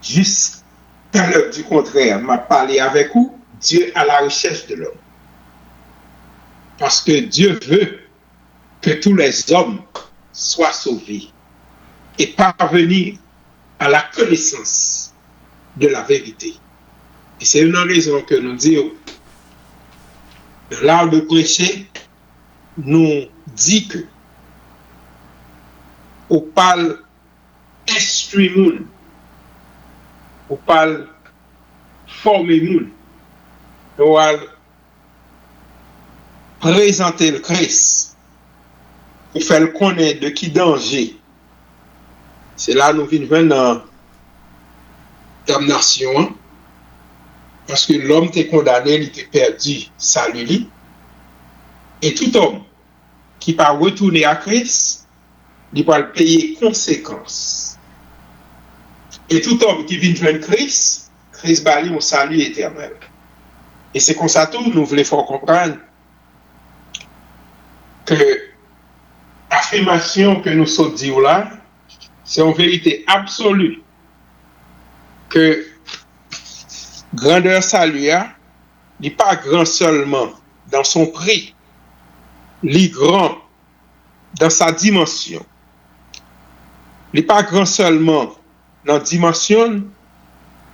jusqu'à l'heure du contraire, m'a parlé avec vous, Dieu à la recherche de l'homme. Parce que Dieu veut que tous les hommes soient sauvés et parvenir à la connaissance de la vérité. Et c'est une raison que nous disons, dans l'art de prêcher, nous dit que on parle instruire moun, on parle former moun, on parle présenter le Christ pour faire le connaître de qui danger. C'est là nous venons dans damnation, parce que l'homme était condamné, il était perdu, salut. Et tout homme qui va retourner à Christ, il va le payer conséquences. Et tout homme qui vient joindre Christ, Christ va lui un salut éternel. Et c'est comme ça tout, nous voulons faire comprendre que l'affirmation que nous sommes dit là, c'est en vérité absolue que grandeur salut n'est pas grand seulement dans son prix, il est grand dans sa dimension. Il n'est pas grand seulement dans dimension,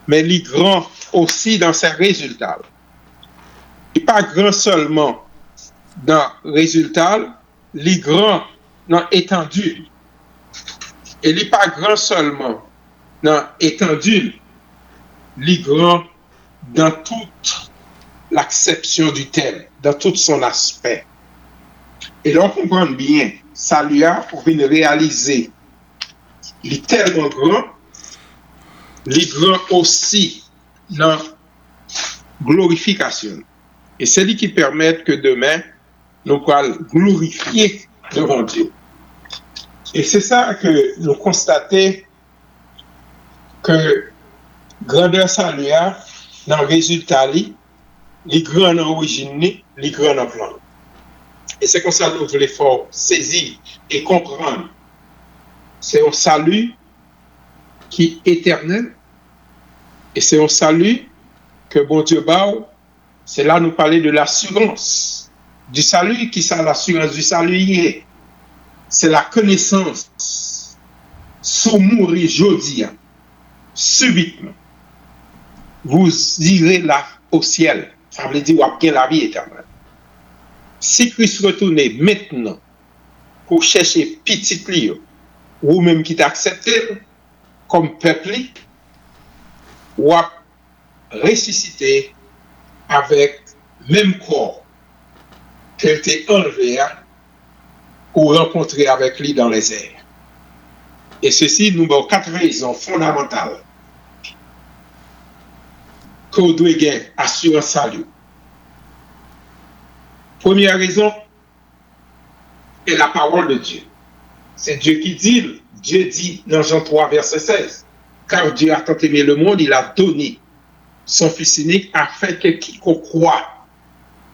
mais il est grand aussi dans ses résultats. Il n'est pas grand seulement dans résultats, il est grand dans étendue. Et il n'est pas grand seulement dans étendue, il est grand dans toute l'acception du thème, dans tout son aspect. Et là, on comprend bien, ça lui a pour venir réaliser. Il est tellement grand, il est grand aussi dans glorification. Et c'est lui qui permet que demain, nous pourrons glorifier devant Dieu. Et c'est ça que nous constatons que grandeur salut dans le résultat, les grands dans l'origine, les grands dans le plan. Et c'est comme ça que nous voulons fort saisir et comprendre. C'est un salut qui est éternel. Et c'est un salut que bon Dieu bat. C'est là nous parler de l'assurance du salut. Qui ça l'assurance du salut? C'est la connaissance. Sous mourir jeudi, subitement, vous irez là au ciel. Ça veut dire qu'il y a la vie éternelle. Si Christ retourne maintenant pour chercher petit Lio, ou même qui t'a accepté comme peuple, ou à ressusciter avec même corps qu'elle t'est enlevé ou rencontré avec lui dans les airs. Et ceci nous donne 4 raisons fondamentales qu'on doit gagner assurance salut. Première raison est la parole de Dieu. C'est Dieu qui dit, Dieu dit dans Jean 3, verset 16, car Dieu a tant aimé le monde, il a donné son Fils unique afin que quiconque croit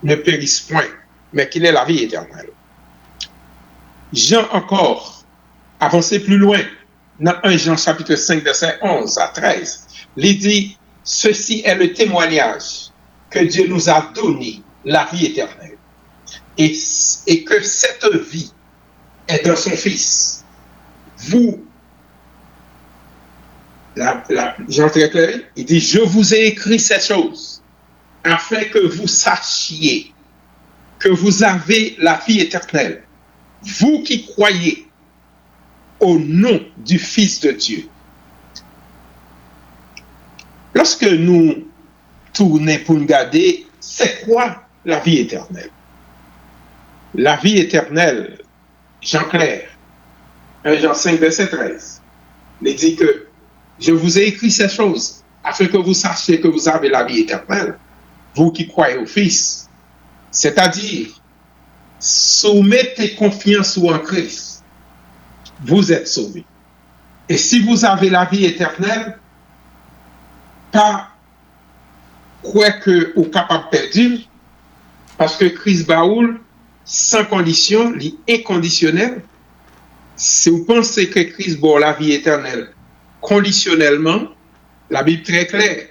ne périsse point, mais qu'il ait la vie éternelle. Jean encore, avancé plus loin, dans 1 Jean chapitre 5, verset 11 à 13, il dit, ceci est le témoignage que Dieu nous a donné, la vie éternelle. Et que cette vie est dans son Fils. Vous, Jean très clair, il dit, je vous ai écrit ces choses afin que vous sachiez que vous avez la vie éternelle. Vous qui croyez au nom du Fils de Dieu. Lorsque nous tournons pour nous regarder, c'est quoi la vie éternelle? La vie éternelle, Jean clair, 1 Jean 5, verset 13, il dit que je vous ai écrit ces choses afin que vous sachiez que vous avez la vie éternelle, vous qui croyez au Fils. C'est-à-dire, soumettez confiance en Christ, vous êtes sauvés. Et si vous avez la vie éternelle, pas quoi que vous capable de perdre, parce que Christ Baoul, sans condition, inconditionnel. Si vous pensez que Christ boit la vie éternelle conditionnellement, la Bible est très claire.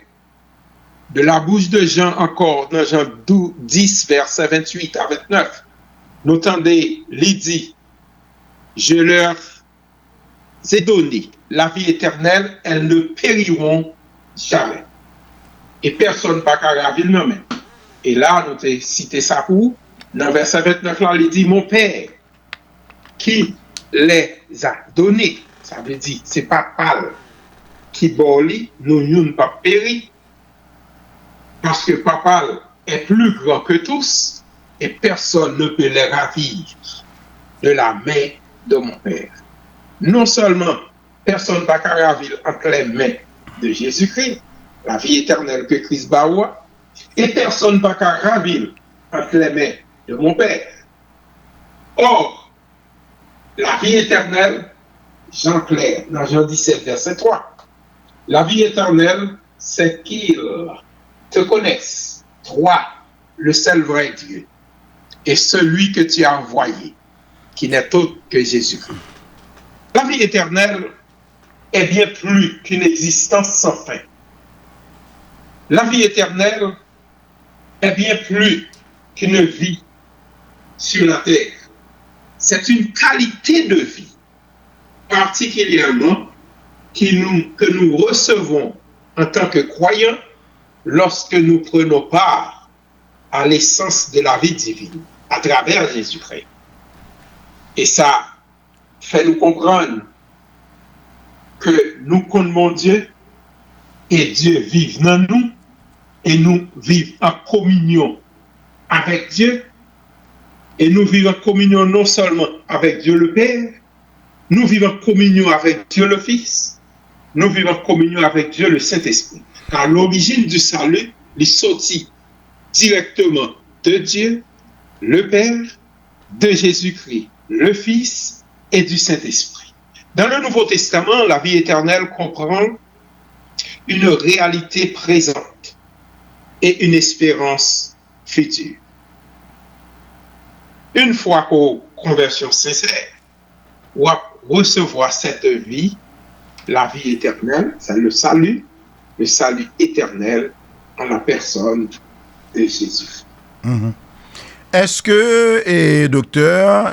De la bouche de Jean encore, dans Jean 10, verset 28 à 29, nous entendez, il dit, je leur ai donné la vie éternelle, elles ne périront jamais. Et personne ne va ravir non-même. Et là, nous avons cité ça pour dans verset 29, là, il dit, mon Père, qui les a donnés, ça veut dire, c'est pas Pâle qui boli, nous ne pas péri, parce que Papa est plus grand que tous, et personne ne peut les ravir de la main de mon Père. Non seulement personne ne va ravir entre les mains de Jésus-Christ, la vie éternelle que Christ baoua, et personne ne va ravir entre les mains de mon Père. Or, la vie éternelle, Jean clair, dans Jean 17, verset 3, la vie éternelle, c'est qu'ils te connaissent, toi, le seul vrai Dieu, et celui que tu as envoyé, qui n'est autre que Jésus-Christ. La vie éternelle est bien plus qu'une existence sans fin. La vie éternelle est bien plus qu'une vie sur la terre. C'est une qualité de vie, particulièrement que nous recevons en tant que croyants lorsque nous prenons part à l'essence de la vie divine à travers Jésus-Christ. Et ça fait nous comprendre que nous connaissons Dieu et Dieu vit dans nous et nous vivons en communion avec Dieu et nous vivons en communion non seulement avec Dieu le Père, nous vivons en communion avec Dieu le Fils, nous vivons en communion avec Dieu le Saint-Esprit. Car l'origine du salut, il sortit directement de Dieu, le Père, de Jésus-Christ, le Fils et du Saint-Esprit. Dans le Nouveau Testament, la vie éternelle comprend une réalité présente et une espérance future. Une fois qu'aux conversions sincères, on va recevoir cette vie, la vie éternelle, c'est le salut éternel en la personne de Jésus. Mhm. Est-ce que, docteur,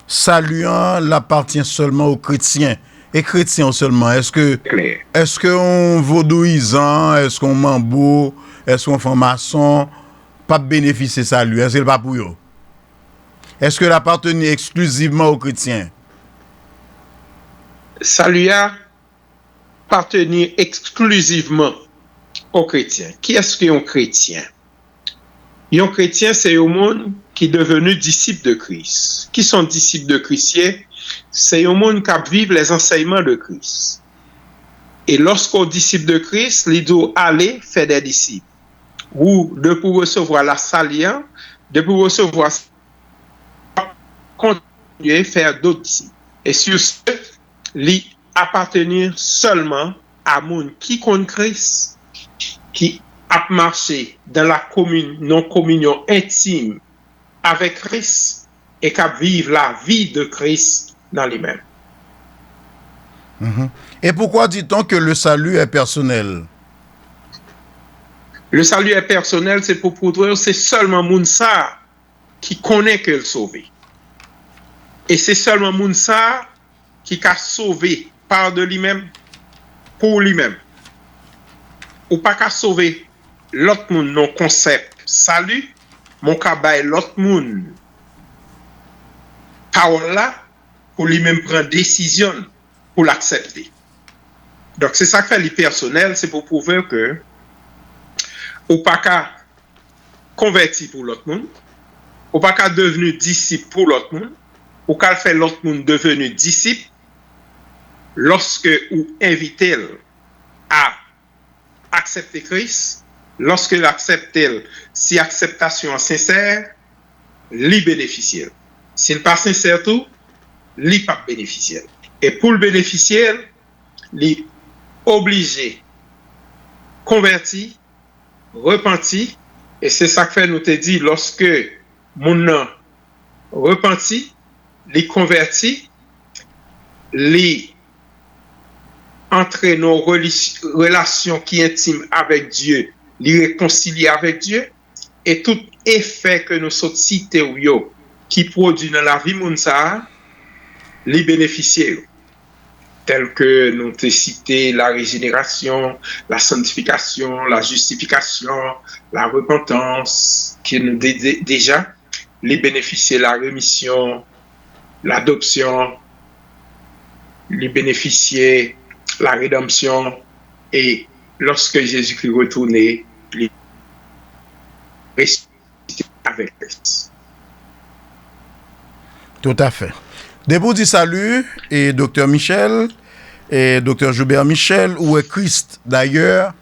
saluant l'appartient seulement aux chrétiens et chrétiens seulement? Est-ce qu'on vaudouisant, est-ce qu'on mambo, est-ce qu'on franc-maçon, pas bénéficier salut? Est-ce que c'est pas pour eux? Est-ce que l'appartenait exclusivement aux chrétiens? Salut appartenait exclusivement aux chrétiens. Qui est-ce qu'un chrétien? Un chrétien, c'est un monde qui est devenu disciple de Christ. Qui sont disciples de Christ? C'est un monde qui vit les enseignements de Christ. Et lorsqu'on est disciple de Christ, il doit aller faire des disciples. Ou de pour recevoir la salia, de pour recevoir continuer à faire d'autres disciples. Et sur ce, il appartenir seulement à monde qui connaît Christ, qui a marché dans la non-communion intime avec Christ et qui vive la vie de Christ dans lui-même. Mm-hmm. Et pourquoi dit-on que le salut est personnel? Le salut est personnel, c'est pour prouver c'est seulement Mounsa qui connaît que le sauvé. Et c'est seulement Mounsa qui a sauvé par de lui-même, pour lui-même. Ou pas qu'à sauver l'autre monde non concept salut, mon cabay l'autre monde parole là pour lui-même prendre décision pour l'accepter. Donc c'est ça que fait le personnel, c'est pour prouver que ou pas qu'à converti pour l'autre monde, ou pas qu'à devenu disciple pour l'autre monde, ou qu'à faire l'autre monde devenu disciple lorsque ou invite à accepter Christ, lorsque l'accepte, si acceptation sincère, li bénéficier. S'il n'est pas sincère tout, li pas bénéficier. Et pour le bénéficier, li obligé, converti, repenti, et c'est ça que fait nous te dit lorsque mon repenti, li converti, li entrer nos relations qui intimes avec Dieu, les réconcilier avec Dieu, et tout effet que nous sommes cités qui produit dans la vie mounsa, les bénéficiaires, tels que nous avons cité la régénération, la sanctification, la justification, la repentance, qui nous déjà, les bénéficiaires, la rémission, l'adoption, les bénéficiaires, la rédemption, et lorsque Jésus-Christ retournait, il ressuscité avec Christ. Tout à fait. Debout dit salut, et Dr Michel, et Dr Joubert Michel, ou est Christ d'ailleurs,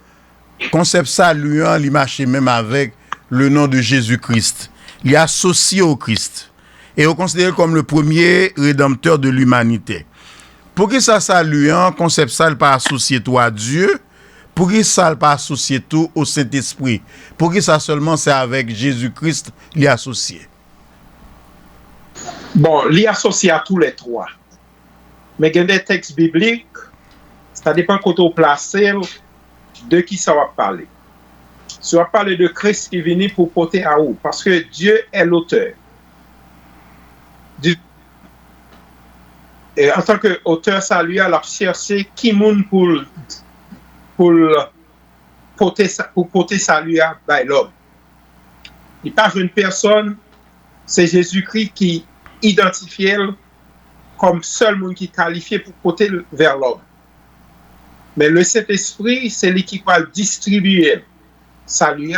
concept saluant, il marche même avec le nom de Jésus-Christ. Il est associé au Christ, et on considère comme le premier rédempteur de l'humanité. Pour qui ça saluant, concept ça, il pas associé tout à Dieu, pour qui ça, il pas associé tout au Saint-Esprit, pour qui ça seulement c'est avec Jésus-Christ, il est associé. Bon, il est associé à tous les trois. Mais il y a des textes bibliques, ça dépend quand on place de qui ça va parler. Ça va parler de Christ qui est venu pour porter à vous, parce que Dieu est l'auteur. Et en tant qu'auteur salut, il a cherché qui moun pour porter salut à l'homme. Il n'y a pas une personne, c'est Jésus-Christ qui identifie comme seul monde qui est qualifié pour porter vers l'homme. Mais le Saint-Esprit, c'est lui qui va distribuer salut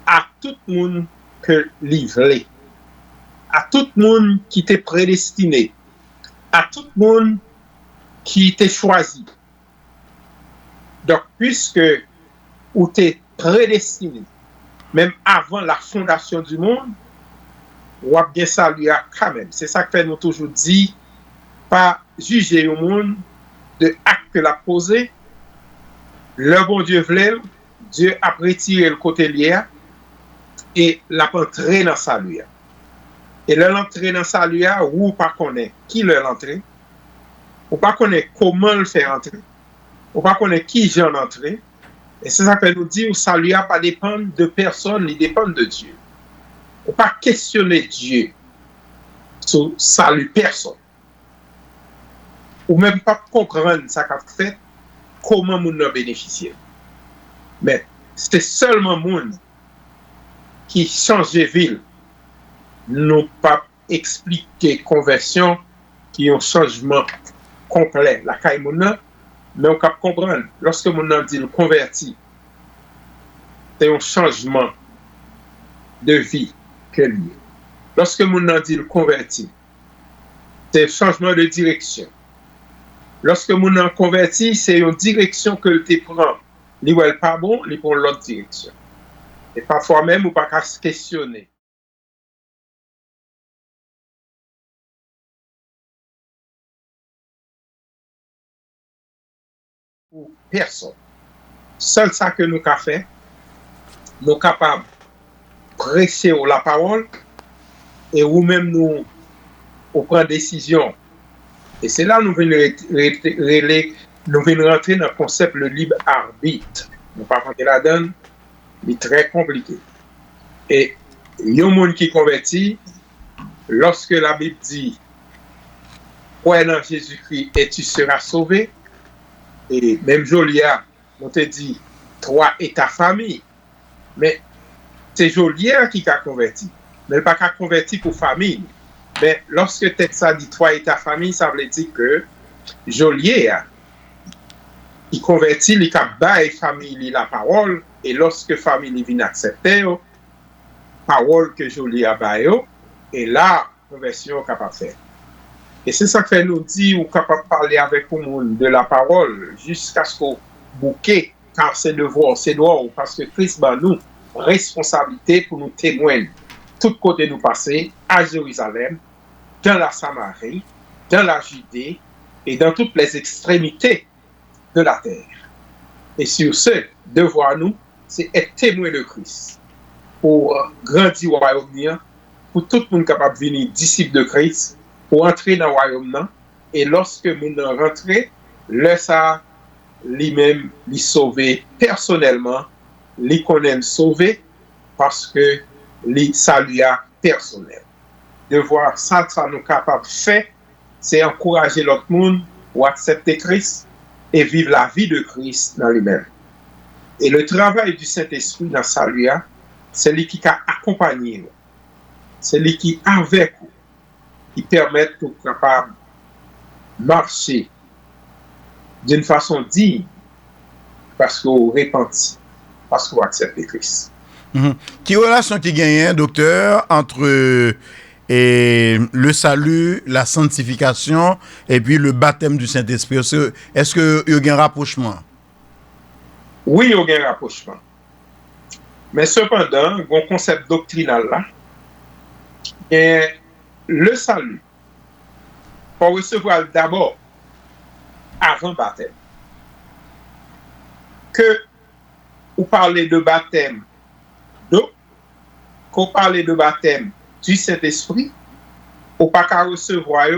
à tout le monde que livré, à tout le monde qui était prédestiné, à tout le monde qui était choisi. Donc, puisque vous êtes prédestiné, même avant la fondation du monde, ou a bien salué quand même. C'est ça que nous toujours dit, pas juger au monde de acte que l'a posé. Le bon Dieu voulait, Dieu a retiré le côté lié et l'a entré dans salut. Et l'entrée dans salut, ou pas connaît qui l'entrée, ou pas connaît comment le faire entrer, ou pas connaît qui j'en entrer. Et c'est ça que nous dit, le salut n'a pas dépendre de personne, il dépend de Dieu. On ne peut pas questionner Dieu sur salut personne. Ou même pas comprendre ça qu'a fait, comment nous en bénéficier. Mais c'est seulement monde qui change de ville. Nous pas expliquer conversion qui est un changement complet. La caïmouna, mais on peut comprendre. Lorsque mon dit le converti, c'est un changement de vie que lui. Lorsque mon dit le converti, c'est un changement de direction. Lorsque mon converti, c'est une direction que tu prends. Il n'est pas bon, il prend l'autre direction. Et parfois même, on ne peut pas se questionner. Pour personne. Seul ça que nous avons fait, nous sommes capables de prêcher la parole et ou même nous prendre décision. Et c'est là que nous venons rentrer dans le concept le libre arbitre. Nous ne pouvons pas rentrer là-dedans, c'est très compliqué. Et il y a un monde qui convertit, lorsque la Bible dit crois dans Jésus-Christ et tu seras sauvé, et même Jolia, on te dit toi et ta famille, mais c'est Jolia qui a converti, mais pas qu'à converti pour famille. Mais lorsque ça dit toi et ta famille, ça veut dire que Jolia, il convertit, il a bail famille la parole, et lorsque famille vient accepter, parole que Jolia bail, et là, conversion est capable de faire. Et c'est ça que nous dit, ou capable de parler avec le monde de la parole, jusqu'à ce qu'on bouquet, car c'est devoir, c'est droit, parce que Christ a nous responsabilité pour nous témoigner. Tout côté nous passer à Jérusalem, dans la Samarie, dans la Judée et dans toutes les extrémités de la terre. Et sur ce, devoir nous, c'est être témoin de Christ pour grandir au royaume, pour tout le monde capable de venir disciple de Christ, pour entrer dans le royaume. Et lorsque nous rentrons, le ça, lui-même, lui sauver personnellement, lui connaît sauver parce que lui salut personnel. De voir ça nous capable de faire, c'est encourager l'autre monde à accepter Christ et vivre la vie de Christ dans lui-même. Et le travail du Saint-Esprit dans salut, c'est lui qui a accompagné, c'est lui qui est avec vous, qui permet de capable marcher d'une façon digne parce qu'on repentit, parce qu'on accepte Christ. Quelle relation qui gagne, docteur, entre le salut, la sanctification et puis le baptême du Saint-Esprit? Est-ce qu'il y a un rapprochement? Oui, il y a un rapprochement. Mais cependant, il y a un concept doctrinal là. Et le salut, pour recevoir d'abord avant baptême. Que vous parlez de baptême d'eau, qu'on parle de baptême du Saint-Esprit, ou pas qu'à recevoir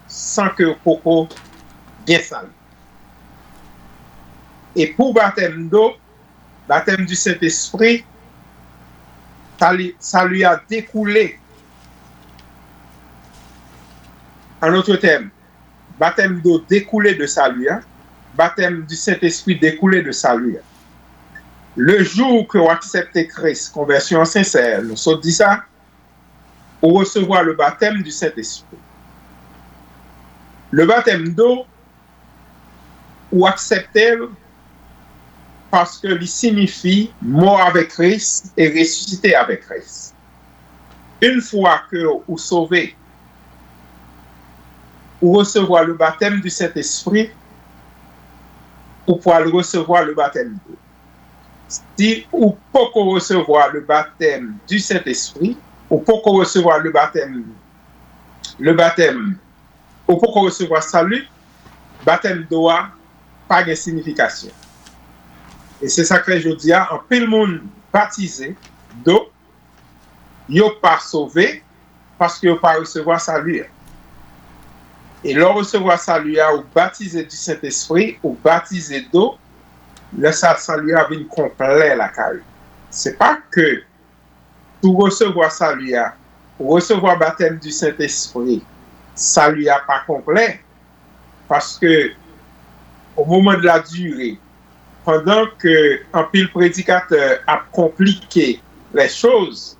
sans que vous bien salut. Et pour baptême d'eau, baptême du Saint-Esprit, ça lui a découlé En autre terme, baptême d'eau découlé de salut, baptême du Saint-Esprit découlé de salut. Le jour que vous acceptez Christ, conversion sincère, nous sommes dit ça, vous recevoir le baptême du Saint-Esprit. Le baptême d'eau, ou acceptez parce que il signifie mort avec Christ et ressuscité avec Christ. Une fois que vous sauvez, ou recevoir le baptême du Saint-Esprit, ou pouvoir recevoir le baptême d'eau. Si ou pas recevoir le baptême du Saint-Esprit, ou pas recevoir le baptême, ou pas recevoir salut, baptême d'eau pas de signification. Et c'est ça que je dis, en pile monde baptisé d'eau, yo pas sauvé parce que yo pas recevoir salut. Et leur recevoir salut ou baptisé du Saint-Esprit ou baptisé d'eau, le salut a une complet la carrière. C'est pas que pour recevoir salut ou recevoir baptême du Saint-Esprit, salut a pas complet parce que au moment de la durée, pendant que un pile prédicateur a compliqué les choses,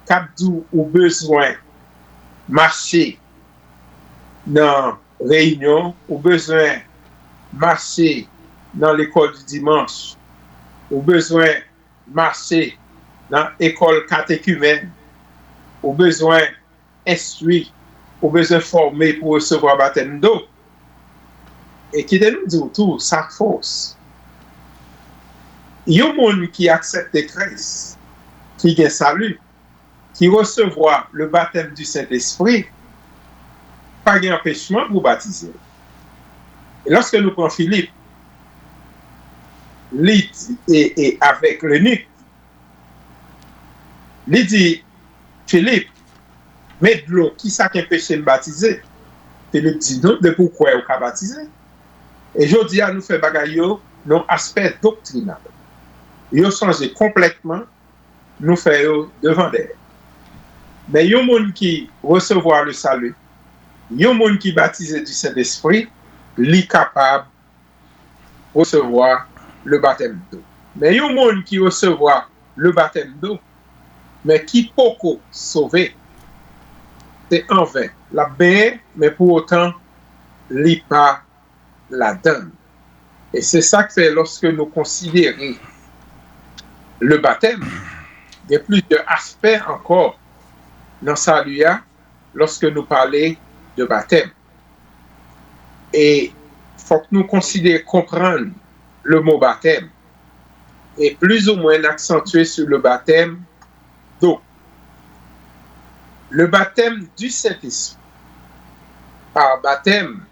Capdou ou besoin marcher dans réunion, ou besoin marcher dans l'école du dimanche, ou besoin marcher dans l'école catéchumène, ou besoin instruire, ou besoin former pour recevoir baptême d'eau. Et qui de nous dit tout, ça force. Il y a un monde qui accepte Christ, qui gagne salut, qui recevoir le baptême du Saint-Esprit, pas d'empêchement pour baptiser. Et lorsque nous prenons Philippe, et avec l'eunuque, il dit, Philippe, mets de l'eau, qui ça qui empêche de baptiser? Philippe dit, non, de pourquoi on peut baptiser? Et je dis à nous faire bagaille, non aspect doctrinal. Ils ont changé complètement, nous faisons devant d'elle. Mais il y a un monde qui recevoir le salut, il y a un monde qui baptisé du Saint-Esprit, il est capable de recevoir le baptême d'eau. Mais il y a un monde qui recevoir le baptême d'eau, mais qui peut sauver, c'est en vain. La baie, mais pour autant, il n'est pas la donne. Et c'est ça que c'est lorsque nous considérons le baptême, il y a plusieurs aspects encore dans salut lorsque nous parlons de baptême. Et il faut que nous considérions, comprendre le mot baptême et plus ou moins accentuer sur le baptême d'eau. Le baptême du Saint-Esprit. Par baptême,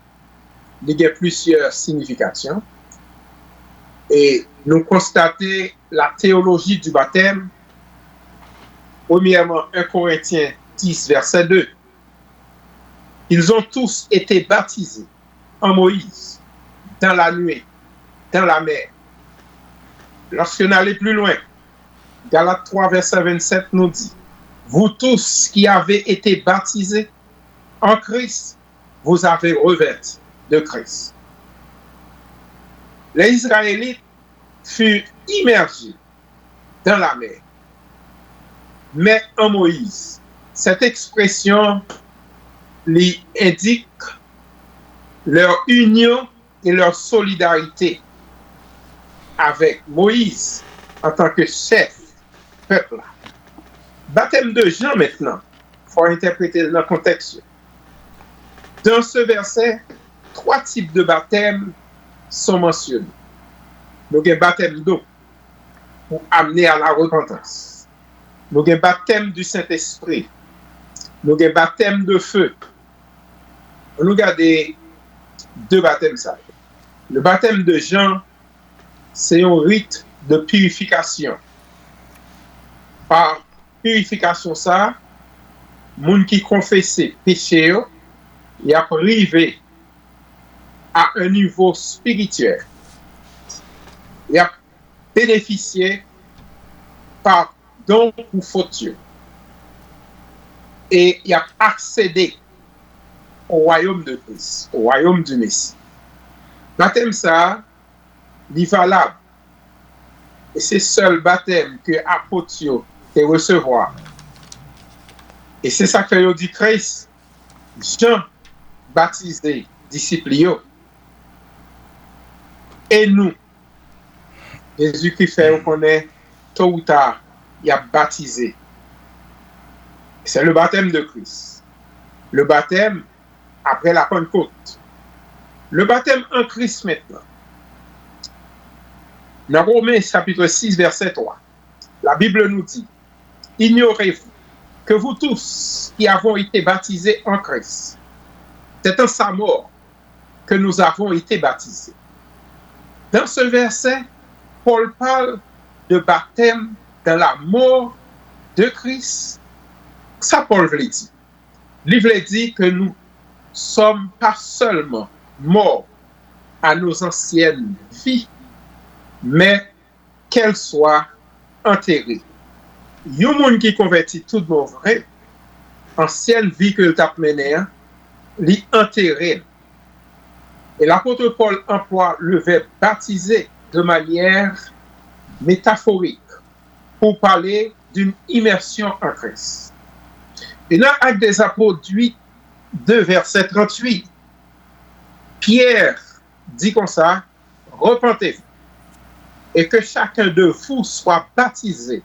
il y a plusieurs significations. Et nous constatons la théologie du baptême. Premièrement, 1 Corinthiens 10, verset 2. Ils ont tous été baptisés en Moïse, dans la nuée, dans la mer. Lorsque nous allons plus loin, Galates 3, verset 27 nous dit, vous tous qui avez été baptisés en Christ, vous avez revêtu de Christ. Les Israélites furent immergés dans la mer. Mais en Moïse, cette expression lui indique leur union et leur solidarité avec Moïse en tant que chef peuple. Baptême de Jean maintenant, il faut interpréter dans le contexte. Dans ce verset, 3 types de baptême sont mentionnés. Nous avons baptême d'eau pour amener à la repentance. Nous avons baptême du Saint-Esprit. Nous avons baptême de feu. Nous regardons 2 baptêmes. Ça. Le baptême de Jean, c'est un rite de purification. Par purification, ça, les gens qui confessent péché, il a arrivé à un niveau spirituel. Il a bénéficié pardon pour faute. Et il a accédé au royaume de Christ, au royaume du Messie. Baptême ça, il est valable. Et c'est seul baptême que apôtre te recevoir. Et c'est ça que dit Christ, Jean baptisé, disciple. Et nous, Jésus-Christ fait qu'on est tôt ou tard, il a baptisé. C'est le baptême de Christ. Le baptême après la Pentecôte. Le baptême en Christ maintenant. Dans Romains chapitre 6, verset 3, la Bible nous dit, ignorez-vous que vous tous qui avons été baptisés en Christ, c'est en sa mort que nous avons été baptisés. Dans ce verset, Paul parle de baptême dans la mort de Christ. Ça, Paul veut dire. Il veut dire que nous ne sommes pas seulement morts à nos anciennes vies, mais qu'elles soient enterrées. Il y a un monde qui convertit tout le monde vrai, ancienne vie que tu as menée, l'y enterré. Et l'apôtre Paul emploie le verbe baptiser de manière métaphorique pour parler d'une immersion en Christ. Et dans Actes des Apôtres 8, 2, verset 38, Pierre dit comme ça, repentez-vous et que chacun de vous soit baptisé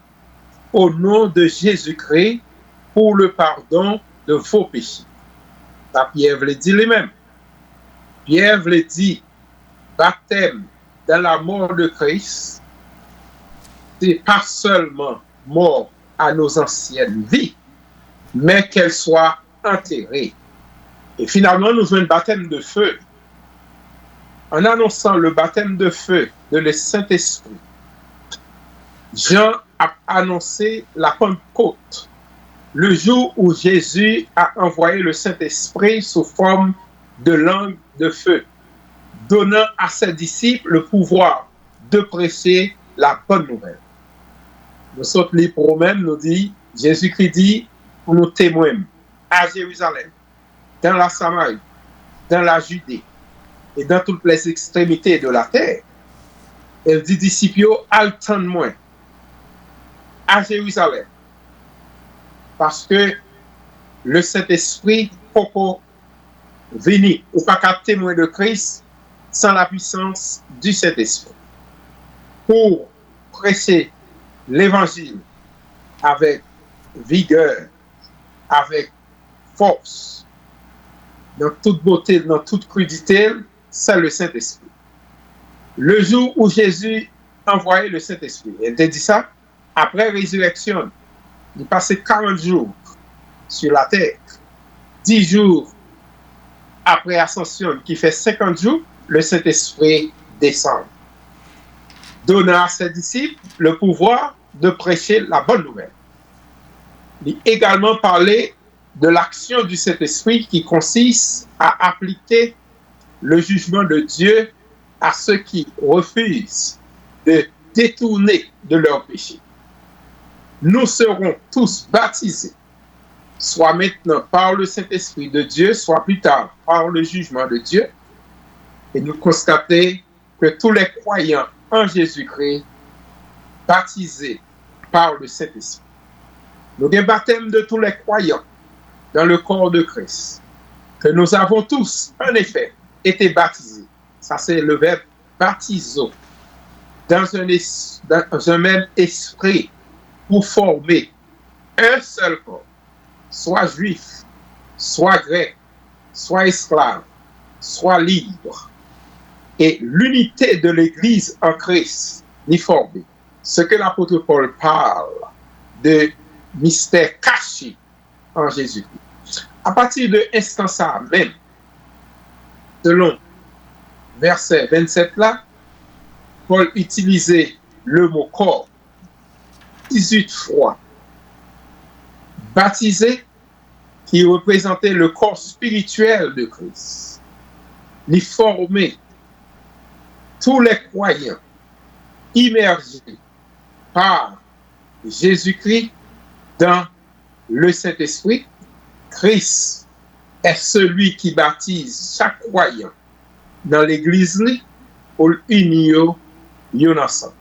au nom de Jésus-Christ pour le pardon de vos péchés. Ça, Pierre veut dire lui-même. Pierre veut dire baptême dans la mort de Christ, c'est pas seulement mort à nos anciennes vies, mais qu'elles soient enterrées. Et finalement, nous avons un baptême de feu. En annonçant le baptême de feu de le Saint-Esprit, Jean a annoncé la Pentecôte, le jour où Jésus a envoyé le Saint-Esprit sous forme de langue de feu, donnant à ses disciples le pouvoir de prêcher la bonne nouvelle. Nous autres, les promènes nous dit, Jésus-Christ dit, pour nous témoigner à Jérusalem, dans la Samarie, dans la Judée et dans toutes les extrémités de la terre. Elle dit, disciples, attendez-moi à Jérusalem, parce que le Saint-Esprit peut venir ou pas qu'à témoin de Christ sans la puissance du Saint-Esprit pour prêcher l'évangile avec vigueur, avec force, dans toute beauté, dans toute crudité, c'est le Saint-Esprit. Le jour où Jésus envoyait le Saint-Esprit, il te dit ça, après résurrection, il passait 40 jours sur la terre, 10 jours après ascension, qui fait 50 jours, le Saint-Esprit descend, donnant à ses disciples le pouvoir de prêcher la bonne nouvelle. Il a également parlé de l'action du Saint-Esprit qui consiste à appliquer le jugement de Dieu à ceux qui refusent de détourner de leur péché. Nous serons tous baptisés, soit maintenant par le Saint-Esprit de Dieu, soit plus tard par le jugement de Dieu. Et nous constatons que tous les croyants en Jésus-Christ, baptisés par le Saint-Esprit. Nous avons le baptême de tous les croyants dans le corps de Christ, que nous avons tous, en effet, été baptisés. Ça, c'est le verbe baptiso, dans un même esprit, pour former un seul corps, soit juif, soit grec, soit esclave, soit libre. Et l'unité de l'Église en Christ y formée. Ce que l'apôtre Paul parle de mystère caché en Jésus-Christ. À partir de l'instant ça même, selon verset 27 là, Paul utilisait le mot corps 18 fois. Baptisé, qui représentait le corps spirituel de Christ. Il formait tous les croyants immergés par Jésus-Christ dans le Saint-Esprit. Christ est celui qui baptise chaque croyant dans l'église pour unir yon ensemble.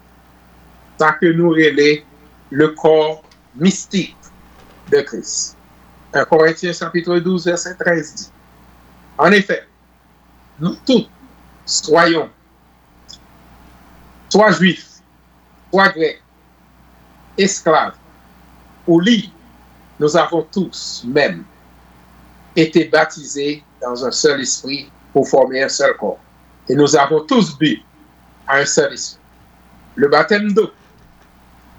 Ça que nous relève le corps mystique de Christ. 1 Corinthiens chapitre 12, verset 13 dit. En effet, nous tous soyons soit juifs, soit grecs, esclaves ou libres, nous avons tous même été baptisés dans un seul esprit pour former un seul corps. Et nous avons tous bu à un seul esprit. Le baptême d'eau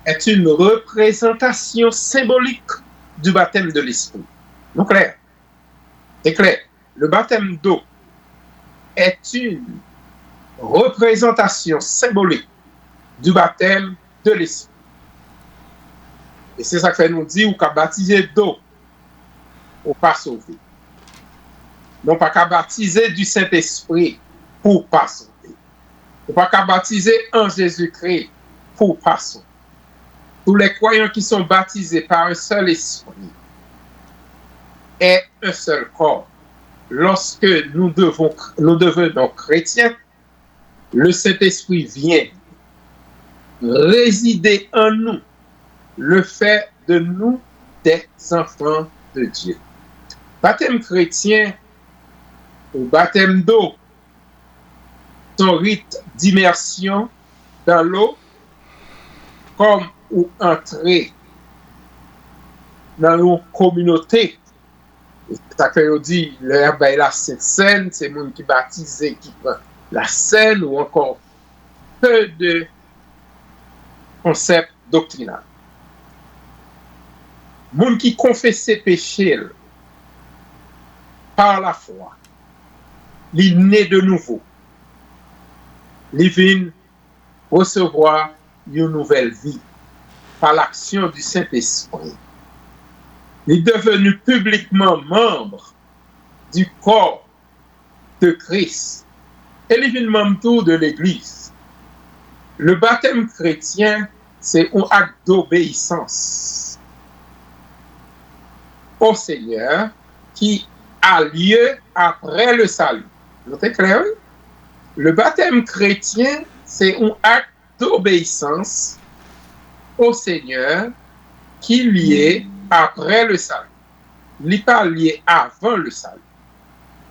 est une représentation symbolique du baptême de l'esprit. Donc clair. C'est clair. Le baptême d'eau est une représentation symbolique du baptême de l'esprit. Et c'est ça que nous dit, ou qu'à baptiser d'eau, ou pas sauver. Non pas qu'à baptiser du Saint-Esprit pour pas sauver. Ou pas qu'à baptiser en Jésus-Christ pour pas sauver. Tous les croyants qui sont baptisés par un seul esprit et un seul corps. Lorsque nous devenons chrétiens, le Saint-Esprit vient résider en nous, le fait de nous des enfants de Dieu. Baptême chrétien ou baptême d'eau, son rite d'immersion dans l'eau, comme ou entrer dans une communauté. C'est ça que dit, l'herbe est la Sainte-Seine, c'est le monde qui baptise, qui prend la scène, ou encore peu de concepts doctrinaux. Monde qui confesse ses péchés par la foi, il naît de nouveau, il vient recevoir une nouvelle vie par l'action du Saint-Esprit. Il est devenu publiquement membre du corps de Christ et il est membre de l'Église. Le baptême chrétien, c'est un acte d'obéissance au Seigneur qui a lieu après le salut. C'est clair? Le baptême chrétien, c'est un acte d'obéissance au Seigneur qui est lié après le salut. Il n'est pas lié avant le salut.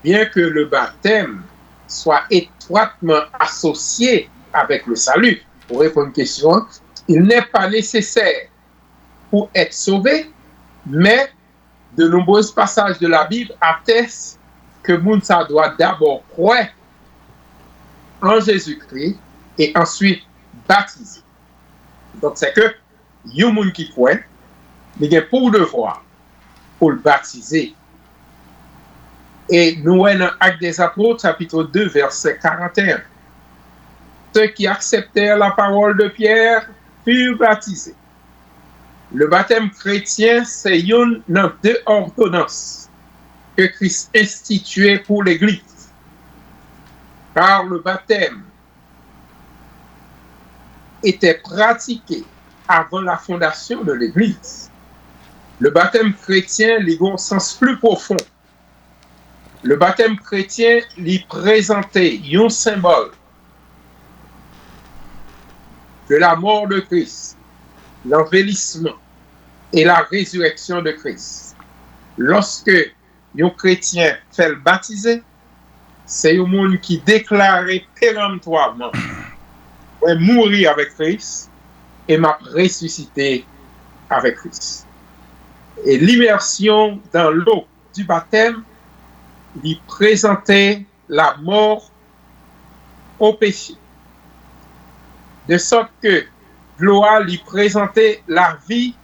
Bien que le baptême soit étroitement associé avec le salut, pour répondre à une question, il n'est pas nécessaire pour être sauvé, mais de nombreux passages de la Bible attestent que Mounsa doit d'abord croire en Jésus-Christ et ensuite baptiser. Donc c'est que yon moun qui croit, il a pour devoir pour le baptiser. Et nous dans Actes des Apôtres, chapitre 2, verset 41. Ceux qui acceptèrent la parole de Pierre furent baptisés. Le baptême chrétien, c'est une des deux ordonnances que Christ instituait pour l'Église. Car le baptême était pratiqué avant la fondation de l'Église. Le baptême chrétien lui a un sens plus profond. Le baptême chrétien lui présentait un symbole de la mort de Christ, l'envellissement et la résurrection de Christ. Lorsque un chrétien fait le baptiser, c'est un monde qui déclare péremptoirement mourir avec Christ et m'a ressuscité avec Christ. Et l'immersion dans l'eau du baptême lui présentait la mort au péché. De sorte que l'eau lui présentait la vie,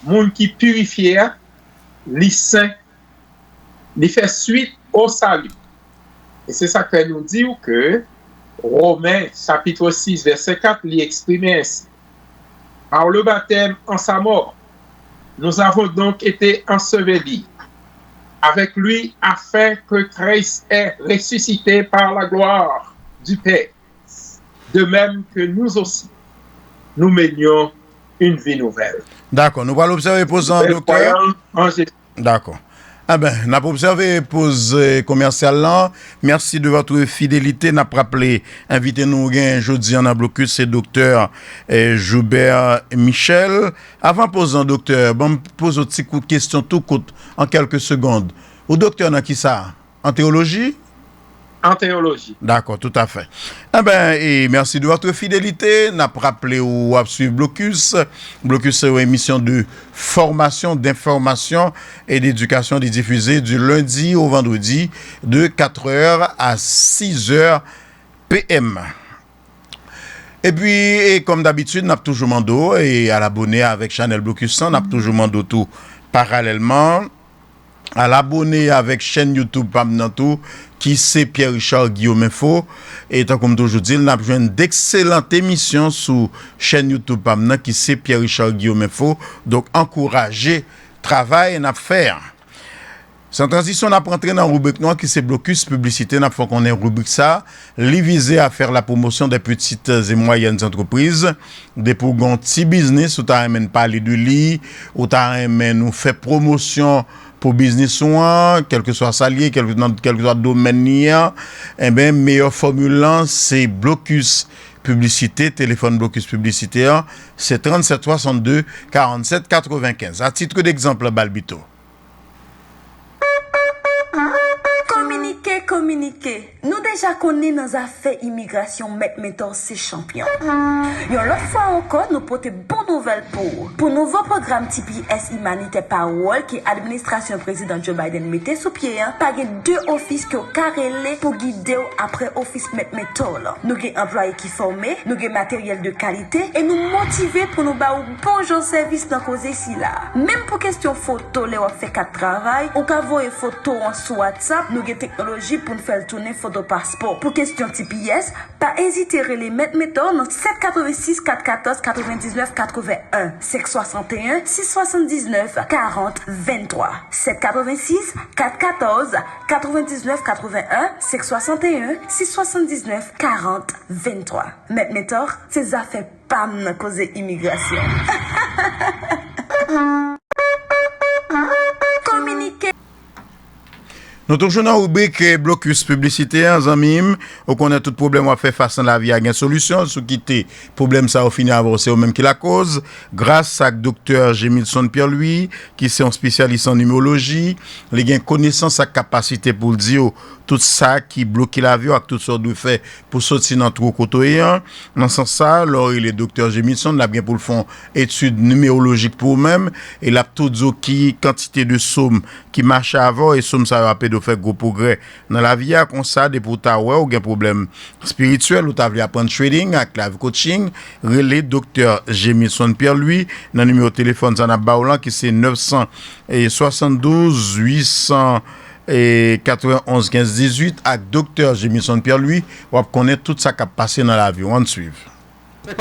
monde qui purifiait, lui saint, lui fait suite au salut. Et c'est ça que nous dit que Romains chapitre 6 verset 4 lui exprime ainsi. Par le baptême en sa mort, nous avons donc été ensevelis avec lui afin que Christ ait ressuscité par la gloire du Père. De même que nous aussi, nous menions une vie nouvelle. D'accord, nous allons observer posant, docteur. D'accord. Ah ben, n'a pas observé pause commerciale là. Merci de votre fidélité. N'a pas rappelé, invité nous jeudi en blocus, c'est docteur Joubert Michel. Avant posant docteur, bon, pose un petit coup de question tout court en quelques secondes. Au docteur, dans qui ça? En théologie? En théologie. D'accord, tout à fait. Eh ben, et merci de votre fidélité. N'a pas rappelé ou à suivre Blocus. Blocus, c'est une émission de formation, d'information et d'éducation diffusée du lundi au vendredi de 4h à 6h PM. Et puis, et comme d'habitude, n'a toujours mando et à l'abonner avec Channel Blocus 100, n'a toujours mando tout parallèlement. À l'abonner avec chaîne YouTube Pamnantou qui c'est Pierre-Richard Guillaume Info et tant comme toujours dit, il a besoin d'excellentes émissions sur chaîne YouTube Pamnan qui c'est Pierre-Richard Guillaume Info. Donc encourager travail et faire. Sans transition, on a rentré dans une rubrique noire qui c'est Blocus publicité, n'a faut qu'on ait une rubrique ça, li visé à faire la promotion des petites et moyennes entreprises, des pour un petit business où t'as même parler de lui, où t'as même nous fait promotion pour business soin, quel que soit salier, quel que soit domaine, eh ben meilleure formule c'est Blocus publicité, téléphone Blocus publicité, c'est 37 62 47 95. À titre d'exemple, Balbito. Communiquer. Nous déjà connaissons nos affaires immigration, mettre ces champions. Yon l'autre fois encore, nous portons bonne nouvelle pour nouveau programme TPS Humanité Parole qui administration président Joe Biden mettait sous pied, pas deux offices qui ont carrelé pour guider après office mettre Nous avons employés qui formés, nous avons matériel de qualité et nous motiver pour nous faire un bon service dans cause ici là. Même pour question photo, les on fait quatre travail, on peut voir photo sur WhatsApp, nous avons technologie pour nous faire tourner photo passeport. Pour question TPS, pas hésiter à les mettre dans 786 414 99 81 561 679 40 23 786 414 99 81 561 679 40 23. Mettre c'est affaires pam dans cause immigration. Communiquer. Nous toujours dans la rubrique Blocus publicité, amis. On connaît tout problème à faire face à la vie à une solution. Si quitter problème ça au final avancer au même qui la cause. Grâce à docteur Jémilson Pierre-Louis, qui est un spécialiste en immunologie, il a connaissance et capacité pour dire tout ça qui bloque la vie avec toutes sortes de faits pour sortir dans trop côtoyant. Dans ce sens ça, alors il est docteur Jémilson, là bien pour le fond études numérologiques pour eux-mêmes et la tout qui quantité de sommes qui marche avant et somme ça va de faire gros progrès dans la vie comme ça des pour ta ouais ou un problème spirituel ou tu veux apprendre trading avec la coaching relais docteur Jémilson Pierre-Louis dans numéro de téléphone ça n'a baoulan qui c'est 972 800 et 91 15 18 avec docteur Jémilson Pierre-Louis on connaît tout ça qui a passé dans la vie on suit.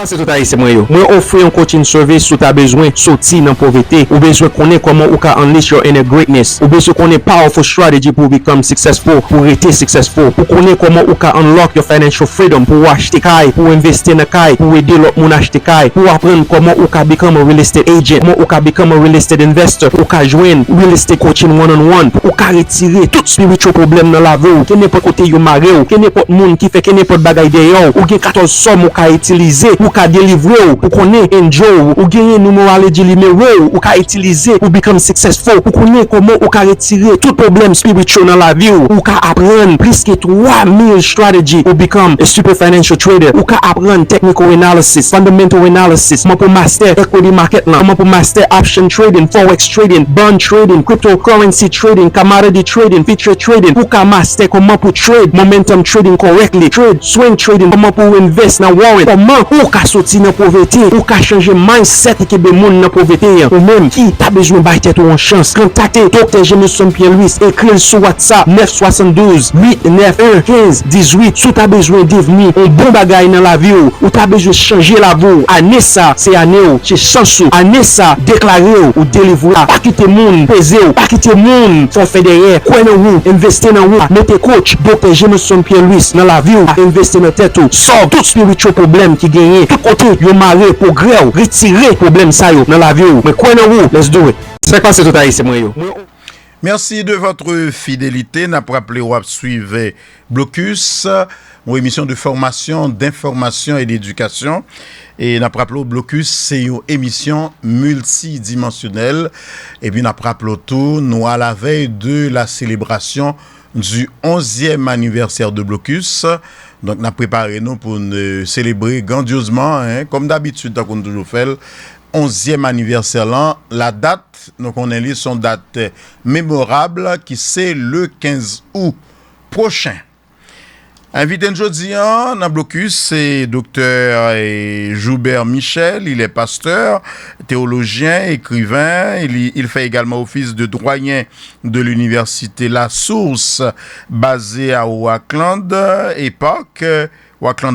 C'est tout à moi offrir un coaching service sous ta besoin sortir dans pauvreté ou besoin connaître comment ou ka unleash your inner greatness ou besoin connaître powerful strategy pour become successful pour être successful pour connaître comment ou ka unlock your financial freedom pour acheter caille pour investir dans caille pour aider l'autre moun acheter caille pour apprendre comment ou ka become a real estate agent comment ou ka become a real estate investor ou ka joindre real estate coaching one on one ou ka retirer tout spiritual problème dans la vie ou que n'importe côté yo maré ou que n'importe monde qui fait que n'importe bagaille derrière ou gen 14 sommes ou ka utiliser ou ka délivrer ou connaître enjoy ou gagner numéro numéro ou ka utiliser ou become successful ou connaître comment ou ka retirer tout problème spirituel dans la vie ou ka apprendre plus que 3000 strategies ou become a super financial trader ou ka apprendre technical analysis fundamental analysis comment pour master equity market là comment pour master option trading forex trading bond trading cryptocurrency trading commodity trading future trading ou ka master comment pour trade momentum trading correctly trade swing trading comment pour invest dans warrant comment ou ka sorti dans pauvreté ou ka changer mindset qui be moun dans pauvreté ou même qui t'a besoin ba tête ou en chance contacter docteur Jémilson Pierre-Louis écrit sur WhatsApp 972 891 15 18 sous t'a besoin devenir un bon bagay dans la vie ou t'a besoin changer la vie année ça c'est année c'est chance année ça déclarer ou délivrer pas quitter moun peser pas quitter moun font faire derrière quoi dans vous investir dans vous mettez coach docteur Jémilson Pierre-Louis dans la vie ou investir dans tête ou solve tout spiritual problème qui gagne tout côté yo maré progrès retirer problème ça yo dans la vie mais quoi dans vous let's do it c'est pas c'est tout à c'est moi yo Merci de votre fidélité. N'a pas rappelé ou suivre Blocus, une émission de formation, d'information et d'éducation. Et n'a pas rappelé Blocus, c'est une émission multidimensionnelle. Et puis n'a pas rappelé tout, nous à la veille de la célébration du 11e anniversaire de Blocus. Donc, nous avons préparé nous pour nous célébrer grandiosement, hein, comme d'habitude, qu'on a toujours fait. 11e anniversaire là, la date, donc on a son date mémorable qui c'est le 15 août prochain. Invité aujourd'hui dans Blocus, c'est docteur Joubert Michel, il est pasteur, théologien, écrivain, il fait également office de doyen de l'université La Source, basée à Oakland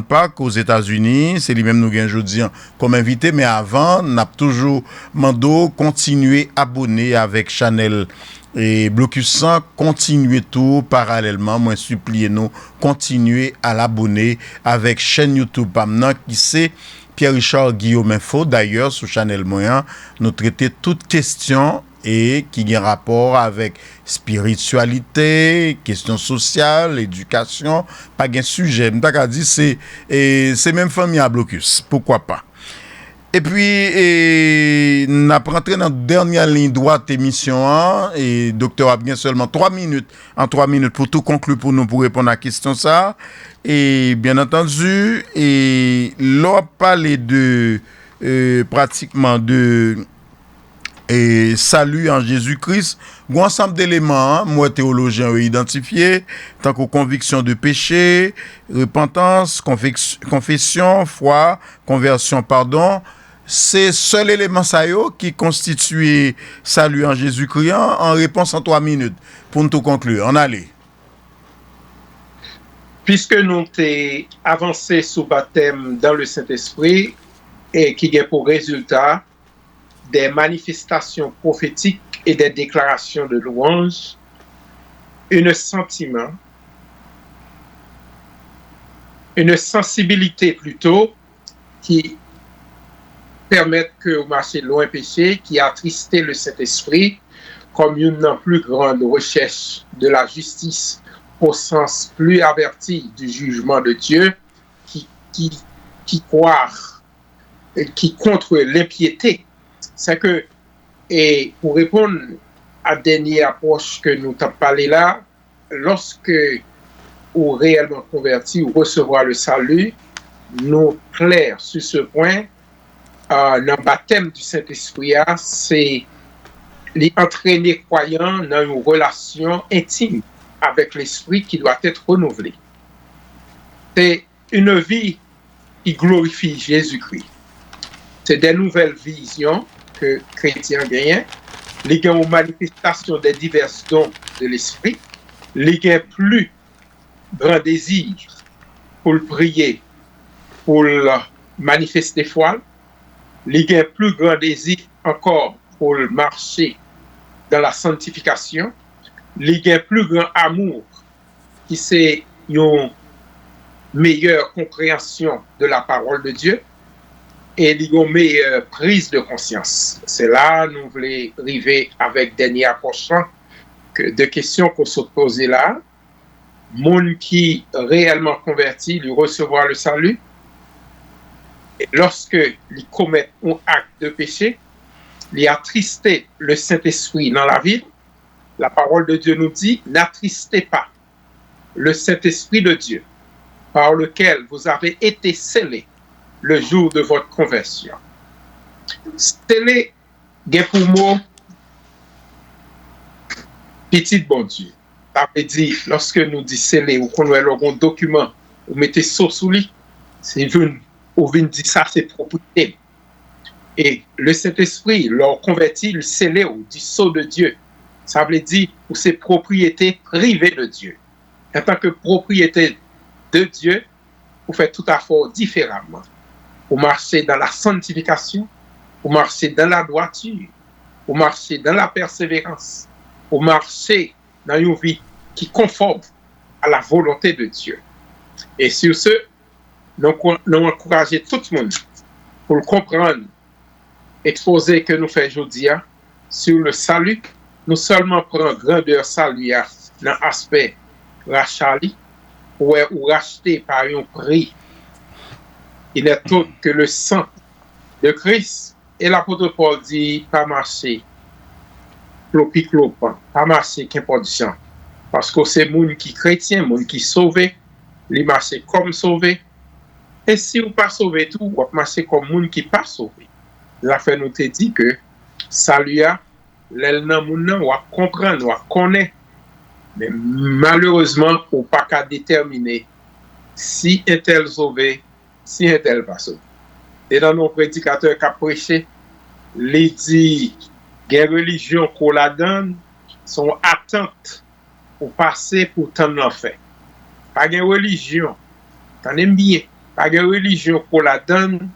Park aux États-Unis. C'est lui-même nous gagne aujourd'hui comme invité, mais avant, n'a toujours mando continuer abonner avec Chanel et Blocus 100, continuez tout parallèlement. Moi, suppliez nous, continuez à l'abonner avec chaîne YouTube Pamna qui c'est Pierre-Richard Guillaume Info. D'ailleurs, sur Chanel Moyen, nous traitons toutes questions et qui ont rapport avec spiritualité, questions sociales, éducation, pas de sujet. M'ta dit c'est même famille à Blocus. Pourquoi pas? Et puis, nous avons rentré dans la dernière ligne droite émission 1 et docteur a bien seulement 3 minutes, pour tout conclure pour nous, pour répondre à la question ça. Et bien entendu, et l'on parle de pratiquement de salut en Jésus-Christ, un ensemble d'éléments, moi théologien identifié, tant que conviction de péché, repentance, confession, foi, conversion, pardon. C'est seul élément ça qui constitue salut en Jésus-Christ en réponse en 3 minutes. Pour nous tout conclure, on allait. Puisque nous avons avancé sous baptême dans le Saint-Esprit et qui a pour résultat des manifestations prophétiques et des déclarations de louange, un sentiment, une sensibilité plutôt qui permettent que vous marchez loin péché, qui a attristé le Saint-Esprit comme une plus grande recherche de la justice au sens plus averti du jugement de Dieu, qui croit, qui contre l'impiété. C'est que, et pour répondre à la dernière approche que nous avons parlé là, lorsque vous réellement converti ou recevoir le salut, nous clairs sur ce point. Dans le baptême du Saint-Esprit, c'est l'entraîner croyant dans une relation intime avec l'Esprit qui doit être renouvelée. C'est une vie qui glorifie Jésus-Christ. C'est des nouvelles visions que chrétiens gagnent, les gagnent aux manifestations des divers dons de l'Esprit, les gagnent plus grand désir pour le prier, pour le manifester foi, les gagnent plus grand désir encore pour le marcher dans la sanctification, les gagnent plus grand amour qui c'est une meilleure compréhension de la parole de Dieu et une meilleure prise de conscience. C'est là nous voulons arriver avec dernier approchant de questions qu'on se pose là. Monde qui réellement converti, lui recevoir le salut, et lorsque il commet un acte de péché, il attristé le Saint-Esprit dans la ville. La parole de Dieu nous dit, n'attristez pas le Saint-Esprit de Dieu, par lequel vous avez été scellés le jour de votre conversion. Scellé, pour mot, petit bon Dieu. Ça veut dire, lorsque nous disons scellé, ou qu'on a un document, vous mettez sous sous lui, c'est une, ou vient dire ça, c'est propriété. Et le Saint-Esprit, leur converti, le scellé, ou dit sceau de Dieu. Ça veut dire, ou c'est propriété privée de Dieu. En tant que propriété de Dieu, vous faites tout à fait différemment. Vous marchez dans la sanctification, vous marchez dans la droiture, vous marchez dans la persévérance, vous marchez dans une vie qui conforme à la volonté de Dieu. Et sur ce, nous encourageons tout le monde pour comprendre, exposer que nous faisons aujourd'hui sur le salut nous seulement prend grandeur saluaire dans l'aspect rachali, ou racheté par un prix. Il n'est autre que le sang de Christ. Et l'apôtre Paul dit, pas marcher, clopi-clopan, pas marcher qu'importe gens. Parce que c'est moun qui chrétien, moun qui sauvé, li marche comme sauvé. Et si ou pas sauvé tout, ou marcher comme moun qui pas sauvé. La fait nous te dit que salut a, l'el nan moun nan, ou comprendre, ou connaître. Mais malheureusement, ou pas qu'à déterminer si un tel sauvé, si un tel pas sauvé. Et dans nos prédicateurs qui ont prêché, les dit, les religions qu'on la donne sont attentes pour passer pour tant d'enfer. Pas de religion, t'en aimes bien, pas de religion qu'on la donne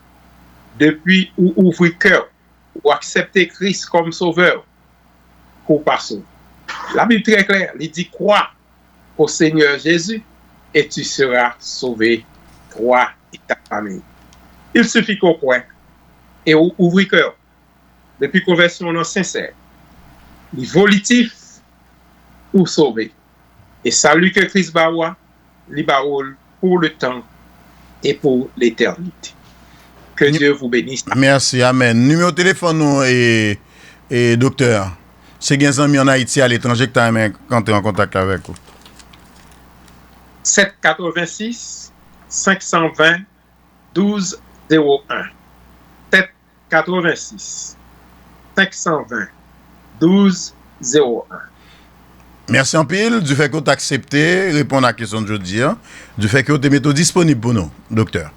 depuis ou ouvrir cœur, ou accepter Christ comme sauveur, pour passer. La Bible est très claire, il dit crois au Seigneur Jésus et tu seras sauvé, toi et ta famille. Il suffit qu'on croit et ouvrir cœur. Depuis conversion non sincère, les volitifs pour sauver. Et salut que Christ baoua, les baoul pour le temps et pour l'éternité. Que Dieu vous bénisse. Merci, amen. Numéro de téléphone nous et docteur. C'est bien amis en Haïti à l'étranger que tu as entré en contact avec vous. 786 520 1201. 786 520 1201. Merci en pile du fait que tu as accepté répondre à la question de jeudi, du fait que tu es méthode disponible pour nous, docteur.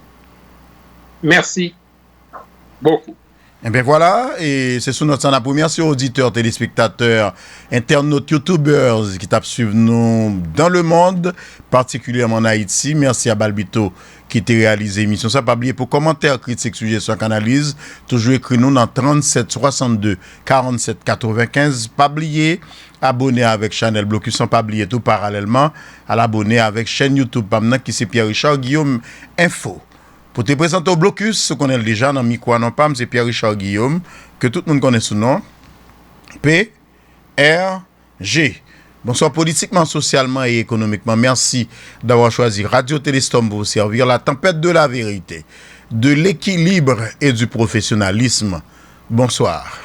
Merci beaucoup. Et bien voilà, et c'est sous notre scène la première, sur auditeurs, téléspectateurs, internautes, youtubeurs qui tapent suivre nous dans le monde, particulièrement en Haïti. Merci à Balbito qui t'a réalisé l'émission. Ça, pas oublier pour commentaires, critiques, suggestions, analyses, toujours écrit nous dans 37 62 47 95. Pas oublier, abonner avec Channel Blocus, sans pas oublier tout parallèlement à l'abonner avec chaîne YouTube, qui c'est Pierre-Richard Guillaume Info. Pour te présenter au Blocus, ce qu'on est déjà dans Mikwa non Pam, c'est Pierre-Richard Guillaume, que tout le monde connaît sous nom. P-R-G. Bonsoir politiquement, socialement et économiquement. Merci d'avoir choisi Radio Téléstom pour vous servir la tempête de la vérité, de l'équilibre et du professionnalisme. Bonsoir.